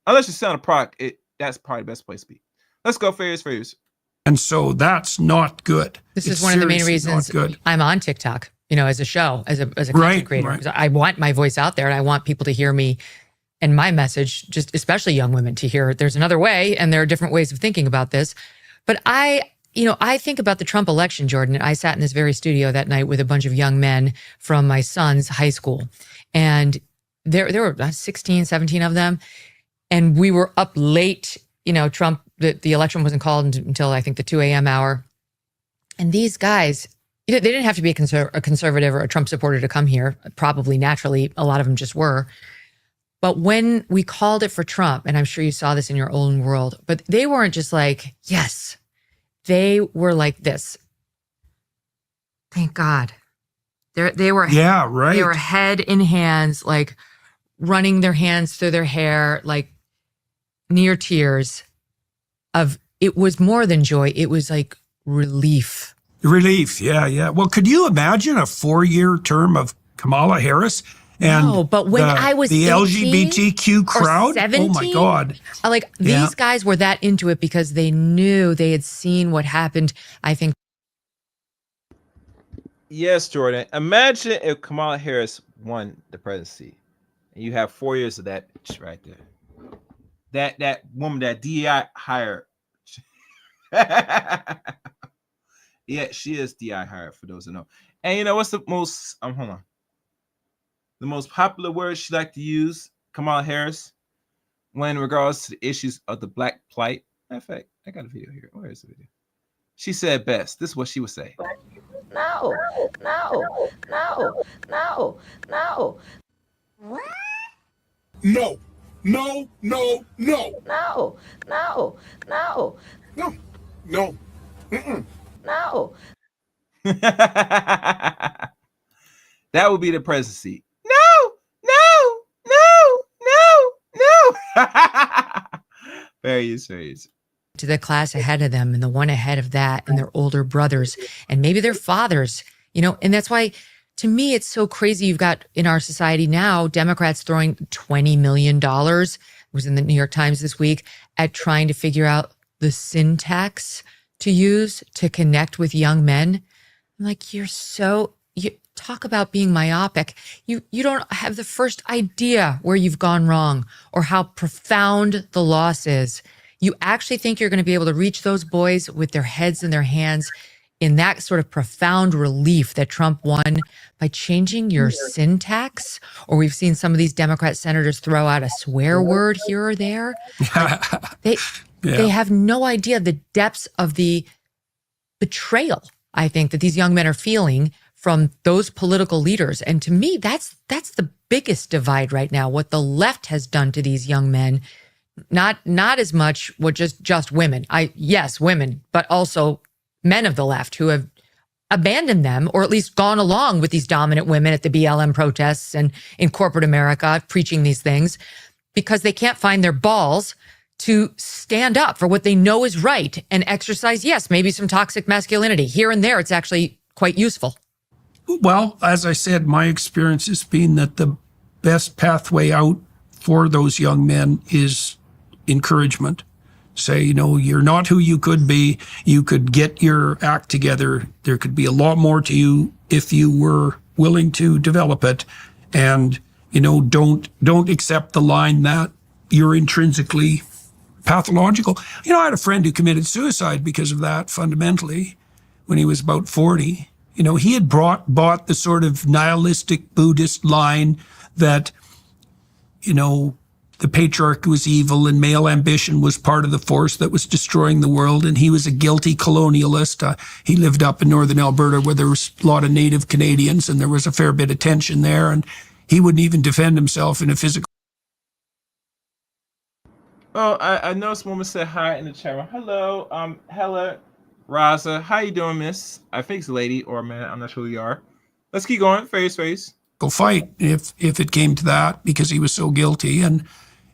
unless you're selling a product, that's probably the best place to be. Let's go, fair use. And so that's not good. This is one of the main reasons I'm on TikTok, as a show, as a content creator. Right. I want my voice out there, and I want people to hear me and my message, just especially young women, to hear there's another way, and there are different ways of thinking about this. But I think about the Trump election, Jordan. I sat in this very studio that night with a bunch of young men from my son's high school. And there were 16, 17 of them. And we were up late. Trump, the election wasn't called until I think the 2 a.m. hour. And these guys, they didn't have to be a conservative or a Trump supporter to come here. Probably naturally, a lot of them just were. But when we called it for Trump, and I'm sure you saw this in your own world, but they weren't just like, yes. They were like this. Thank God. They were They were head in hands, like running their hands through their hair, like near tears. It was more than joy. It was like relief. Relief, yeah. Well, could you imagine a 4-year term of Kamala Harris And no, but when I was the 18 LGBTQ crowd, or 17, oh my God. Like these guys were that into it because they knew, they had seen what happened, I think. Yes, Jordan. Imagine if Kamala Harris won the presidency, and you have 4 years of that bitch right there. That woman, that DEI hired. Yeah, she is DI hired, for those who know. And you know what's the most hold on. The most popular word she liked to use, Kamala Harris, when in regards to the issues of the Black plight. In fact, I got a video here. Where is the video? She said best. This is what she would say. No. No. No. No. No. No. No. No. Mm-mm. No. That would be the presidency. No. Very easy. To the class ahead of them and the one ahead of that and their older brothers and maybe their fathers, you know, and that's why to me, it's so crazy. You've got in our society now, Democrats throwing $20 million, it was in the New York Times this week, at trying to figure out the syntax to use to connect with young men. I'm like, you talk about being myopic. You don't have the first idea where you've gone wrong or how profound the loss is. You actually think you're going to be able to reach those boys with their heads in their hands in that sort of profound relief that Trump won by changing your syntax? Or we've seen some of these Democrat senators throw out a swear word here or there. They have no idea the depths of the betrayal, I think, that these young men are feeling from those political leaders. And to me, that's the biggest divide right now, what the left has done to these young men. Not as much what just women. Yes, women, but also men of the left who have abandoned them or at least gone along with these dominant women at the BLM protests and in corporate America preaching these things because they can't find their balls to stand up for what they know is right and exercise, yes, maybe some toxic masculinity. Here and there, it's actually quite useful. Well, as I said, my experience has been that the best pathway out for those young men is encouragement. Say, you know, you're not who you could be. You could get your act together. There could be a lot more to you if you were willing to develop it. And, you know, don't accept the line that you're intrinsically pathological. You know, I had a friend who committed suicide because of that fundamentally when he was about 40. You know, he had bought the sort of nihilistic Buddhist line that, you know, the patriarchy was evil and male ambition was part of the force that was destroying the world. And he was a guilty colonialist. He lived up in northern Alberta where there was a lot of native Canadians and there was a fair bit of tension there. And he wouldn't even defend himself in a physical. Oh, I noticed woman said hi in the chat room. Hello, Hella Raza. How you doing, miss? I think it's a lady or a man. I'm not sure who you are. Let's keep going. Face. Fight if it came to that because he was so guilty. And,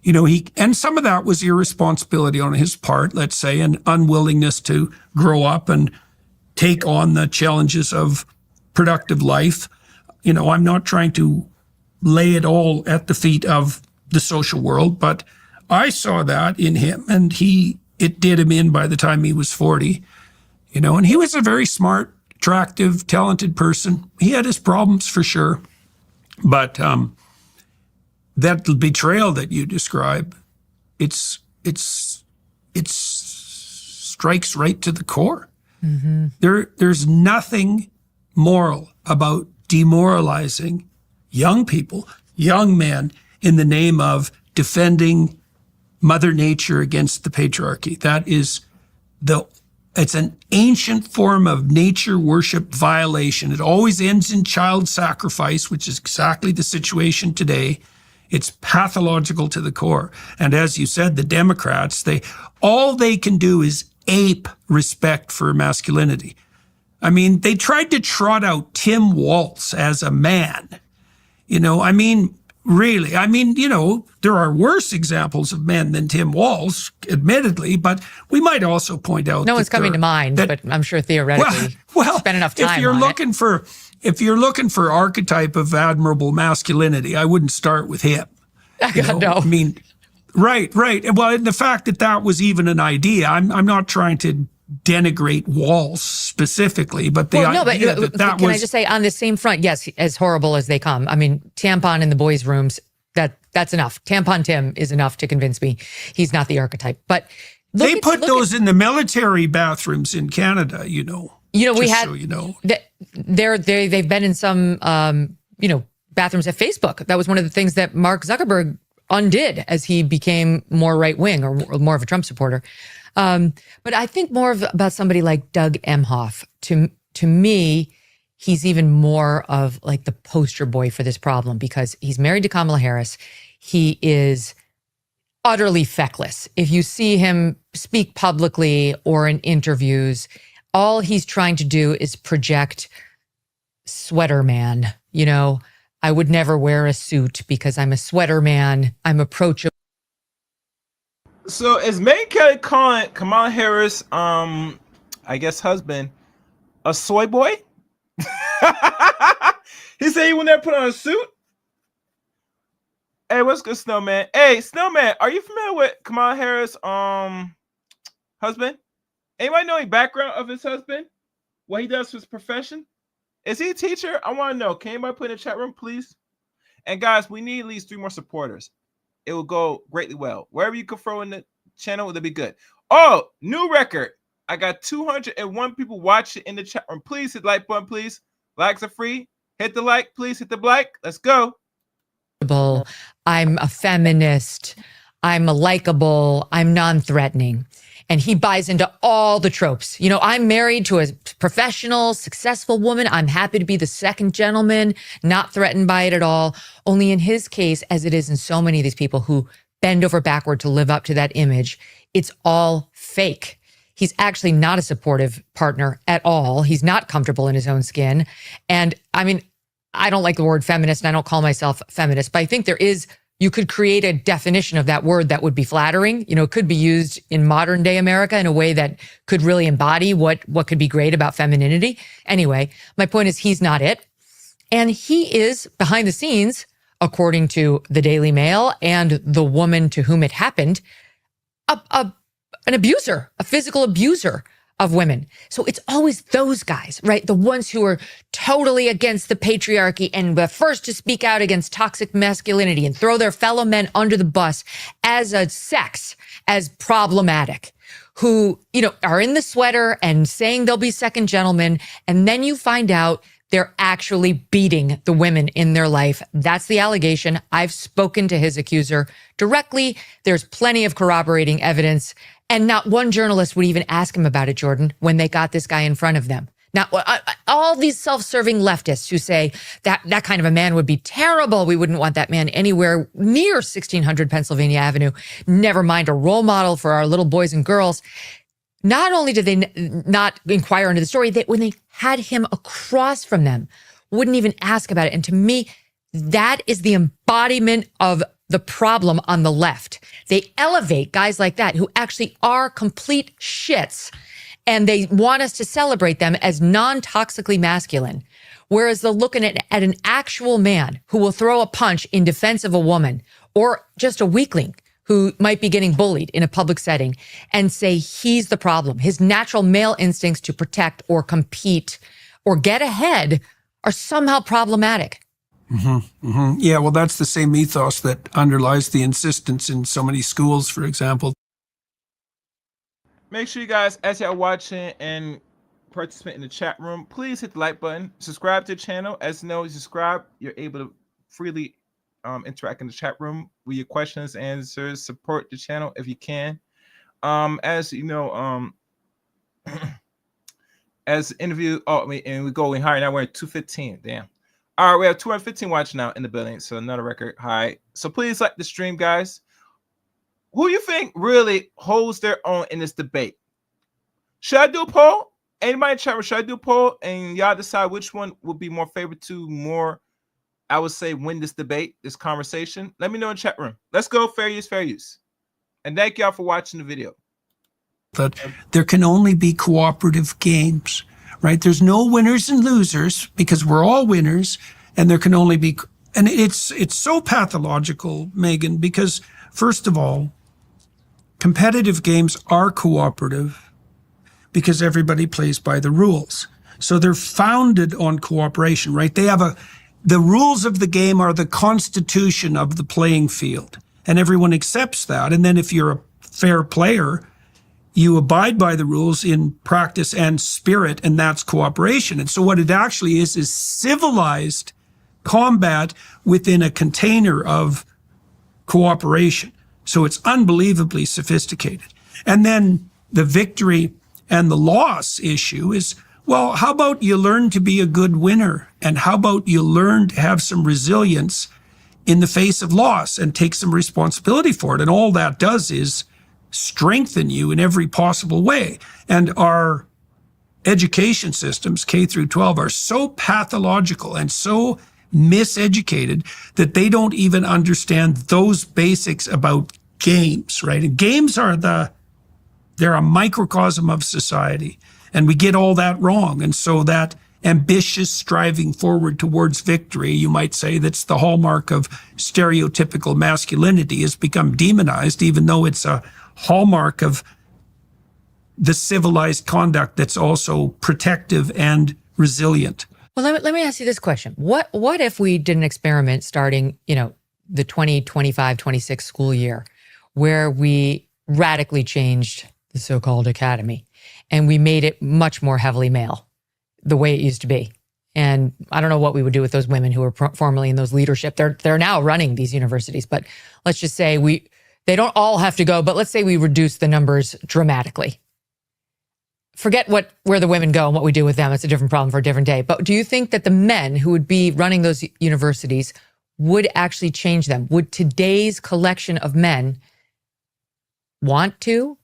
you know, and some of that was irresponsibility on his part, let's say, and unwillingness to grow up and take on the challenges of productive life. You know, I'm not trying to lay it all at the feet of the social world, but I saw that in him and it did him in by the time he was 40, you know, and he was a very smart, attractive, talented person. He had his problems for sure. But that betrayal that you describe, it strikes right to the core. Mm-hmm. There's nothing moral about demoralizing young people, young men, in the name of defending Mother Nature against the patriarchy. That is it's an ancient form of nature worship violation. It always ends in child sacrifice, which is exactly the situation today. It's pathological to the core. And as you said, the Democrats, all they can do is ape respect for masculinity. I mean, they tried to trot out Tim Walz as a man. You know, I mean, really, you know, there are worse examples of men than Tim Walz, admittedly, but we might also point out no one's coming to mind, but I'm sure theoretically, well, spend enough time. If you're looking for if you're looking for archetype of admirable masculinity, I wouldn't start with him. No. I mean, right. Well, and the fact that that was even an idea, I'm not trying to denigrate Walls specifically, but the idea that can was. I just say on the same front, yes, as horrible as they come. I mean, tampon in the boys' rooms, that's enough. Tampon Tim is enough to convince me he's not the archetype. But they put those in the military bathrooms in Canada, we had, so you know. They've been in some, bathrooms at Facebook. That was one of the things that Mark Zuckerberg undid as he became more right wing or more of a Trump supporter. But I think more about somebody like Doug Emhoff. To me, he's even more of like the poster boy for this problem because he's married to Kamala Harris. He is utterly feckless. If you see him speak publicly or in interviews, all he's trying to do is project sweater man. I would never wear a suit because I'm a sweater man. I'm approachable. So is Megyn Kelly calling Kamala Harris, I guess husband, a soy boy? He said he would never put on a suit. Hey, what's good, Snowman? Hey, Snowman, are you familiar with Kamala Harris' husband? Anybody know any background of his husband? What he does for his profession? Is he a teacher? I want to know. Can anybody put in the chat room, please? And guys, we need at least 3 more supporters. It will go greatly well. Wherever you can throw in the channel, it'll be good. Oh, new record. I got 201 people watching in the chat room. Please hit the like button, please. Likes are free. Hit the like, please. Hit the like. Let's go. I'm a feminist. I'm a likable. I'm non-threatening. And he buys into all the tropes. I'm married to a professional, successful woman. I'm happy to be the second gentleman, not threatened by it at all. Only in his case, as it is in so many of these people who bend over backward to live up to that image, it's all fake. He's actually not a supportive partner at all. He's not comfortable in his own skin. And I mean, I don't like the word feminist and I don't call myself feminist, but I think you could create a definition of that word that would be flattering. It could be used in modern day America in a way that could really embody what could be great about femininity. Anyway, my point is he's not it. And he is behind the scenes, according to the Daily Mail and the woman to whom it happened, an abuser, a physical abuser of women. So it's always those guys, right? The ones who are totally against the patriarchy and the first to speak out against toxic masculinity and throw their fellow men under the bus as problematic, who, are in the sweater and saying they'll be second gentlemen. And then you find out they're actually beating the women in their life. That's the allegation. I've spoken to his accuser directly. There's plenty of corroborating evidence. And not one journalist would even ask him about it, Jordan, when they got this guy in front of them. Now, all these self-serving leftists who say that kind of a man would be terrible. We wouldn't want that man anywhere near 1600 Pennsylvania Avenue. Never mind a role model for our little boys and girls. Not only did they not inquire into the story, when they had him across from them, wouldn't even ask about it. And to me, that is the embodiment of the problem on the left. They elevate guys like that who actually are complete shits, and they want us to celebrate them as non-toxically masculine. Whereas they're looking at an actual man who will throw a punch in defense of a woman or just a weakling who might be getting bullied in a public setting and say he's the problem. His natural male instincts to protect or compete or get ahead are somehow problematic. Yeah, well, that's the same ethos that underlies the insistence in so many schools, for example. Make sure you guys, as y'all watching and participate in the chat room, please hit the like button, subscribe to the channel. As you know, you subscribe, you're able to freely interact in the chat room with your questions, answers, support the channel if you can. As you know, as interview, and we go in higher now. We're at 215. Damn. All right, we have 215 watching now in the building, so another record high. So please like the stream, guys. Who you think really holds their own in this debate? Should I do a poll? Anybody in chat room, should I do a poll? And y'all decide which one would be more favorite to more, I would say, win this debate, this conversation. Let me know in chat room. Let's go, fair use, fair use. And thank y'all for watching the video. That there can only be cooperative games. right? There's no winners and losers because we're all winners, and there can only be, and it's so pathological, Megyn, because first of all, competitive games are cooperative because everybody plays by the rules. So they're founded on cooperation, right? They have the rules of the game are the constitution of the playing field, and everyone accepts that. And then if you're a fair player, you abide by the rules in practice and spirit, and that's cooperation. And so what it actually is civilized combat within a container of cooperation. So it's unbelievably sophisticated. And then the victory and the loss issue is, well, how about you learn to be a good winner? And how about you learn to have some resilience in the face of loss and take some responsibility for it? And all that does is strengthen you in every possible way. And our education systems, K through 12, are so pathological and so miseducated that they don't even understand those basics about games, right? And games are they're a microcosm of society, and we get all that wrong. And so that ambitious striving forward towards victory, you might say, that's the hallmark of stereotypical masculinity, has become demonized, even though it's a hallmark of the civilized conduct that's also protective and resilient. Well, let me ask you this question. What if we did an experiment starting, the 2025, 26 school year, where we radically changed the so-called academy and we made it much more heavily male, the way it used to be? And I don't know what we would do with those women who were formerly in those leadership. They're now running these universities, but let's just say they don't all have to go, but let's say we reduce the numbers dramatically. Forget where the women go and what we do with them. It's a different problem for a different day. But do you think that the men who would be running those universities would actually change them? Would today's collection of men want to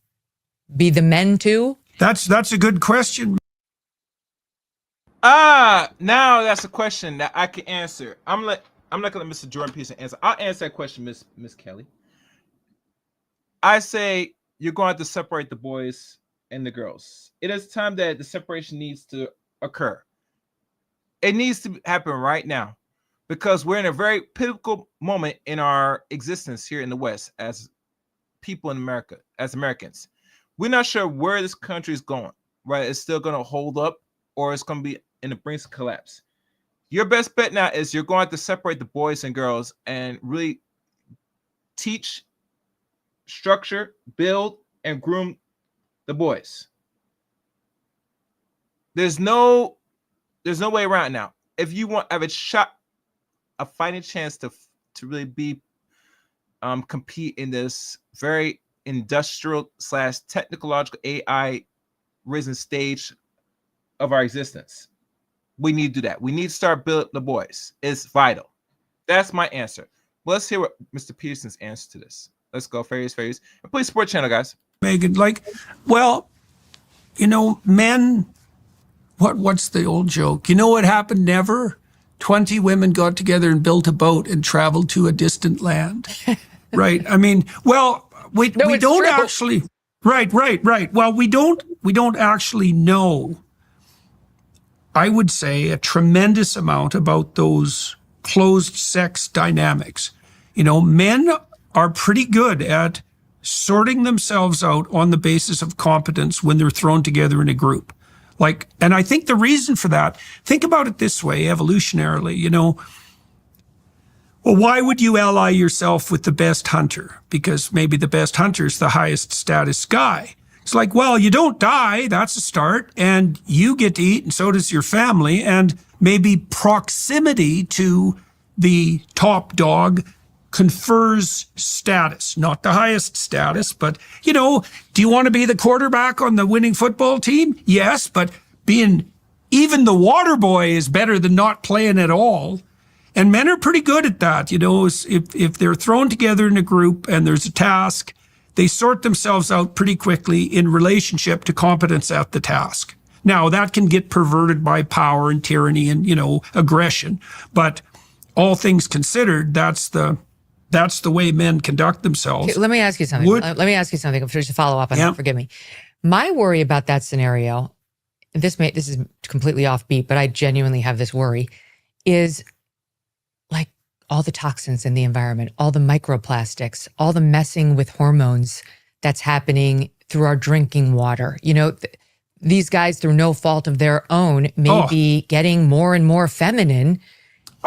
be the men too? That's a good question. Now that's a question that I can answer. I'm not gonna let Mr. Jordan Peterson answer. I'll answer that question, Miss Kelly. I say you're going to have to separate the boys and the girls. It is time that the separation needs to occur. It needs to happen right now, because we're in a very pivotal moment in our existence here in the West as people in America, as Americans. We're not sure where this country is going, right? It's still going to hold up, or it's going to be in the brink of collapse. Your best bet now is you're going to have to separate the boys and girls and really teach, structure, build, and groom the boys. There's no way around it now. If you want have a fighting chance to really be compete in this very industrial / technological AI risen stage of our existence, we need to do that. We need to start building the boys. It's vital. That's my answer. Well, let's hear what Mr. Peterson's answer to this. Let's go, fairies. And please support channel, guys. Megyn, men, what's the old joke? You know what happened never? 20 women got together and built a boat and traveled to a distant land. Right? I mean, well, we don't true. Actually, right. Well, we don't actually know, I would say, a tremendous amount about those closed sex dynamics. Men are pretty good at sorting themselves out on the basis of competence when they're thrown together in a group. And I think the reason for that, think about it this way, evolutionarily, well, why would you ally yourself with the best hunter? Because maybe the best hunter is the highest status guy. It's like, well, you don't die, that's a start, and you get to eat, and so does your family, and maybe proximity to the top dog confers status, not the highest status, but, do you want to be the quarterback on the winning football team? Yes, but being even the water boy is better than not playing at all. And men are pretty good at that. If they're thrown together in a group and there's a task, they sort themselves out pretty quickly in relationship to competence at the task. Now, that can get perverted by power and tyranny and, aggression. But all things considered, that's the way men conduct themselves. Okay, let me ask you something. Let me ask you something. Just to follow up on that, forgive me. My worry about that scenario, this is completely offbeat, but I genuinely have this worry, is like all the toxins in the environment, all the microplastics, all the messing with hormones that's happening through our drinking water. You know, these guys, through no fault of their own, may be getting more and more feminine.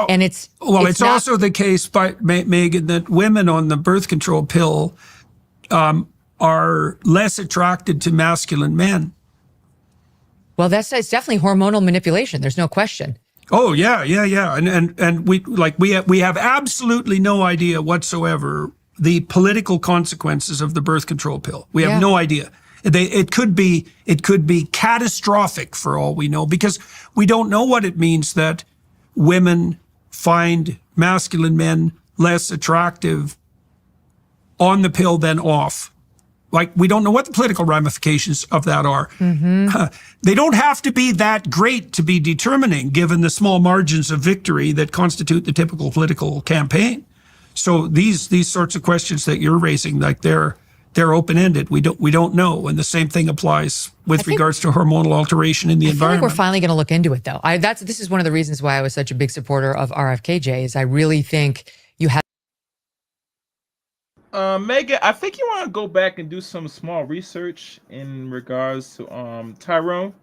And it's also the case, by Megan, that women on the birth control pill are less attracted to masculine men. Well, it's definitely hormonal manipulation. There's no question. Oh yeah, and we have absolutely no idea whatsoever the political consequences of the birth control pill. We have no idea. It could be catastrophic for all we know, because we don't know what it means that women find masculine men less attractive on the pill than off. Like, we don't know what the political ramifications of that are. They don't have to be that great to be determining, given the small margins of victory that constitute the typical political campaign. So these sorts of questions that you're raising, like they're open-ended. We don't know, and the same thing applies with regards to hormonal alteration in the environment. I feel like we're finally going to look into it, though. This is one of the reasons why I was such a big supporter of RFKJ. Is I really think you have. Megan, I think you want to go back and do some small research in regards to Tyrone.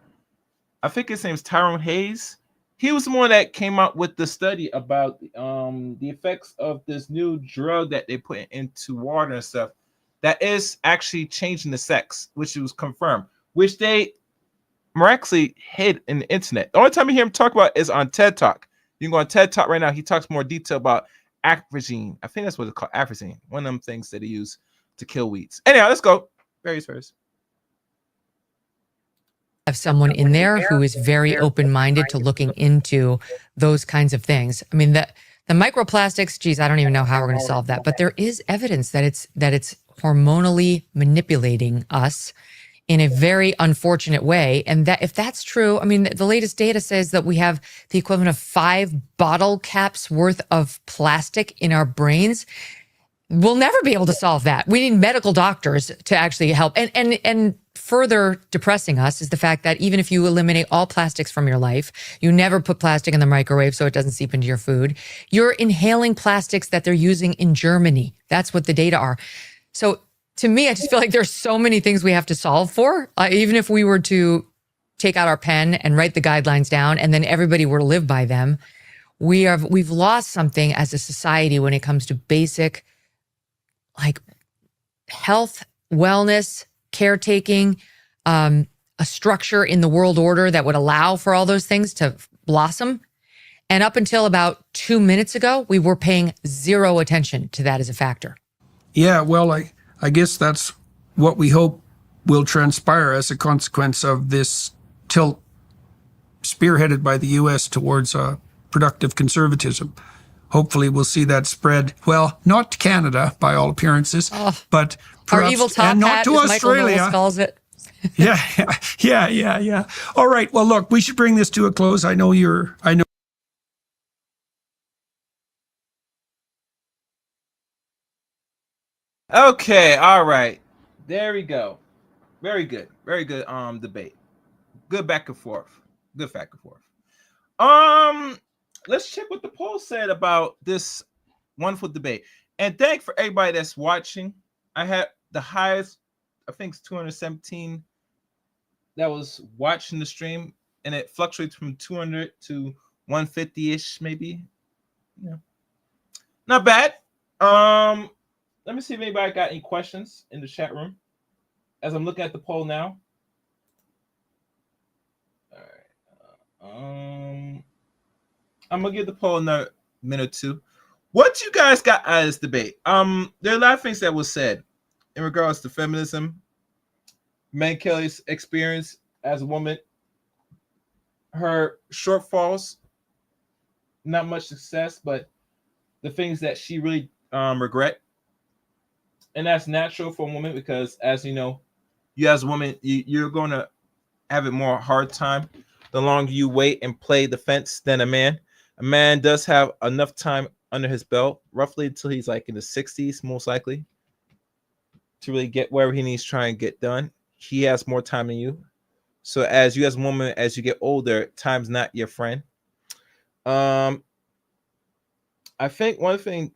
I think his name's Tyrone Hayes. He was the one that came out with the study about the effects of this new drug that they put into water and stuff that is actually changing the sex, which was confirmed, which they miraculously hid in the internet. The only time you hear him talk about is on TED Talk. You can go on TED Talk right now. He talks more detail about atrazine. I think that's what it's called, atrazine. One of them things that he used to kill weeds. Anyhow, let's go. Barry's first. Have someone in there who is very open-minded to looking into those kinds of things. I mean, the microplastics, geez, I don't even know how we're going to solve that, but there is evidence that it's hormonally manipulating us in a very unfortunate way. And that if that's true, I mean, the latest data says that we have the equivalent of 5 bottle caps worth of plastic in our brains. We'll never be able to solve that. We need medical doctors to actually help. And further depressing us is the fact that even if you eliminate all plastics from your life, you never put plastic in the microwave so it doesn't seep into your food, you're inhaling plastics that they're using in Germany. That's what the data are. So to me, I just feel like there's so many things we have to solve for. Even if we were to take out our pen and write the guidelines down and then everybody were to live by them, we've lost something as a society when it comes to basic like health, wellness, caretaking, a structure in the world order that would allow for all those things to blossom. And up until about 2 minutes ago, we were paying zero attention to that as a factor. Yeah, well, I guess that's what we hope will transpire as a consequence of this tilt spearheaded by the U.S. towards productive conservatism. Hopefully we'll see that spread, well, not to Canada by all appearances, but perhaps, our evil top and not hat, to as Australia. Michael Knowles calls it. Yeah. All right, well, look, we should bring this to a close. I know. Okay, all right. There we go. Very good debate. Good back and forth. Let's check what the poll said about this wonderful debate. And thank for everybody that's watching. I had the highest, I think it's 217 that was watching the stream, and it fluctuates from 200 to 150-ish, maybe. Yeah. Not bad. Let me see if anybody got any questions in the chat room as I'm looking at the poll now. All right. I'm gonna give the poll another minute or two. What you guys got out of this debate? There are a lot of things that was said in regards to feminism, Megyn Kelly's experience as a woman, her shortfalls, not much success, but the things that she really regret. And that's natural for a woman because, as you know, you as a woman, you're going to have it more hard time the longer you wait and play the fence than a man. A man does have enough time under his belt, roughly until he's like in the 60s, most likely, to really get wherever he needs to try and get done. He has more time than you. So as you as a woman, as you get older, time's not your friend. I think one thing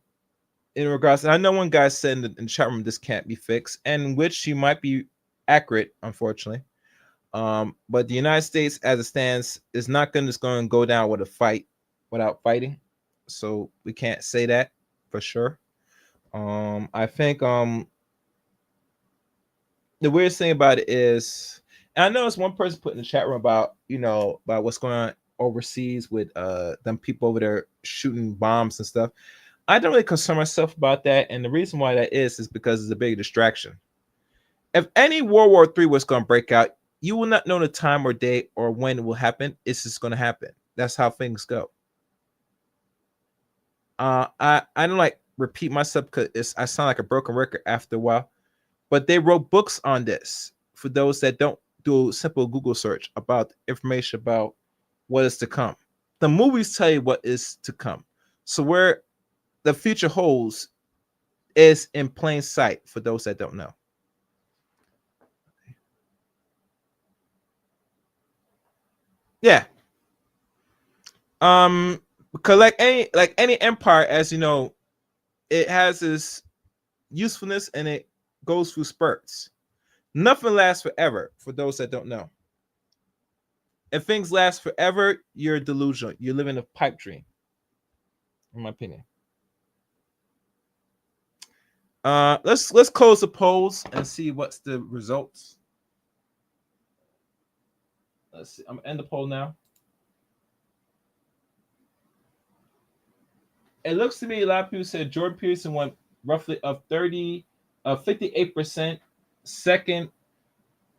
in regards, I know one guy said in the chat room this can't be fixed, and which she might be accurate, unfortunately. But the United States, as it stands, is not going to go down with a fight without fighting. So we can't say that for sure. I think the weirdest thing about it is, and I know it's one person put in the chat room about about what's going on overseas with them people over there shooting bombs and stuff. I don't really concern myself about that, and the reason why that is because it's a big distraction. If any World War III was going to break out, you will not know the time or day or when it will happen. It's just going to happen. That's how things go. I don't like repeat myself because I sound like a broken record after a while, but they wrote books on this for those that don't do a simple Google search about information about what is to come. The movies tell you what is to come. So where the future holds is in plain sight for those that don't know. Yeah. Because like any empire, as you know, it has its usefulness and it goes through spurts. Nothing lasts forever for those that don't know. If things last forever, you're delusional. You're living a pipe dream, in my opinion. Let's close the polls and see what's the results. Let's see. I'm gonna end the poll now. It looks to me a lot of people said Jordan Peterson won roughly 58%. Second,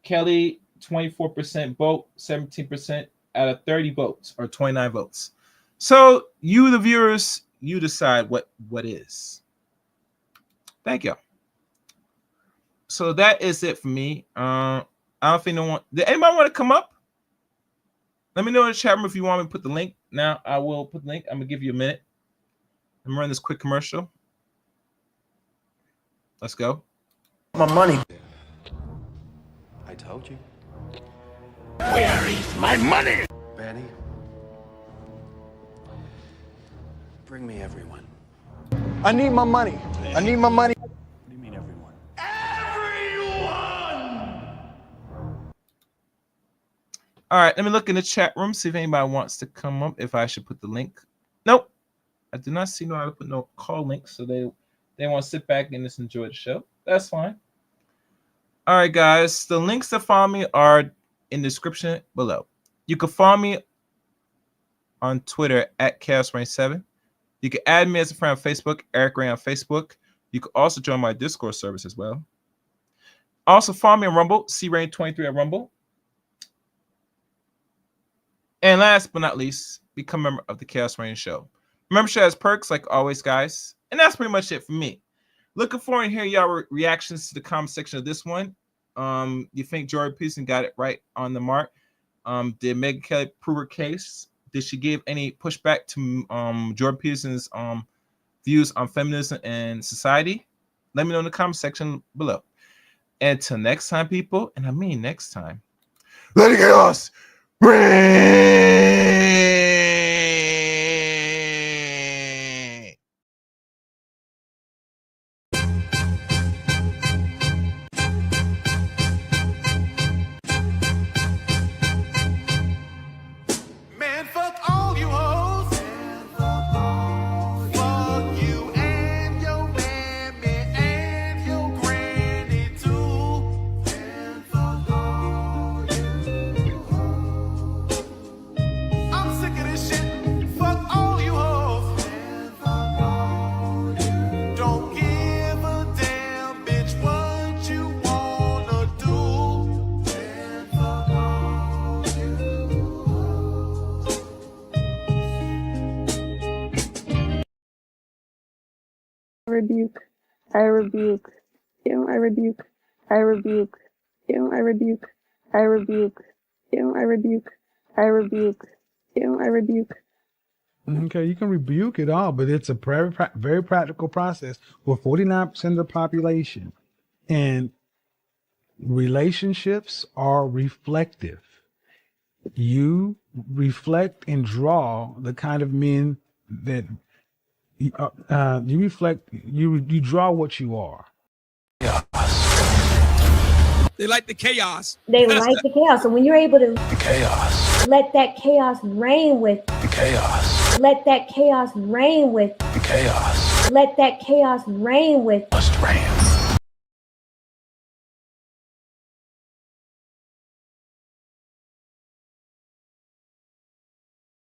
Kelly 24% vote, 17% out of 30 votes or 29 votes. So you, the viewers, you decide what is. Thank you. So that is it for me. I don't think no one. Did anybody want to come up? Let me know in the chat room if you want me to put the link. Now I will put the link. I'm gonna give you a minute. I'm running this quick commercial. Let's go. My money. I told you. Where is my money? Benny. Bring me everyone. I need my money. I need my money. What do you mean everyone? All right, let me look in the chat room, see if anybody wants to come up, if I should put the link. Nope. I do not see no how to put no call links, so they want to sit back and just enjoy the show. That's fine. All right, guys. The links to follow me are in the description below. You can follow me on Twitter at ChaosRain7. You can add me as a friend on Facebook, Eric Ray on Facebook. You can also join my Discord service as well. Also follow me on Rumble, CRain23 at Rumble. And last but not least, become a member of the Chaos Rain Show. Membership has perks, like always, guys. And that's pretty much it for me. Looking forward to hearing y'all reactions to the comment section of this one. You think Jordan Peterson got it right on the mark? Did Megyn Kelly prove her case? Did she give any pushback to Jordan Peterson's views on feminism and society? Let me know in the comment section below. And till next time, people, and I mean next time, let it chaos reign. Man, fuck all you hoes. Fuck you and your mammy and your granny too. And fuck all you hoes. I'm sick of this shit. Fuck all you hoes. And fuck all you. Don't give a damn, bitch, what you wanna do. And fuck all you hoes. Rebuke, I rebuke, I rebuke, I rebuke, I rebuke, I rebuke, I rebuke, I rebuke, I rebuke. Okay, you can rebuke it all, but it's a very practical process with 49% of the population. And relationships are reflective. You reflect and draw the kind of men that you reflect. You draw what you are. They like the chaos. They like the chaos. So when you're able to Chaos. let that chaos reign with, Chaos. let that chaos reign with, Chaos. let that chaos reign with, Must reign.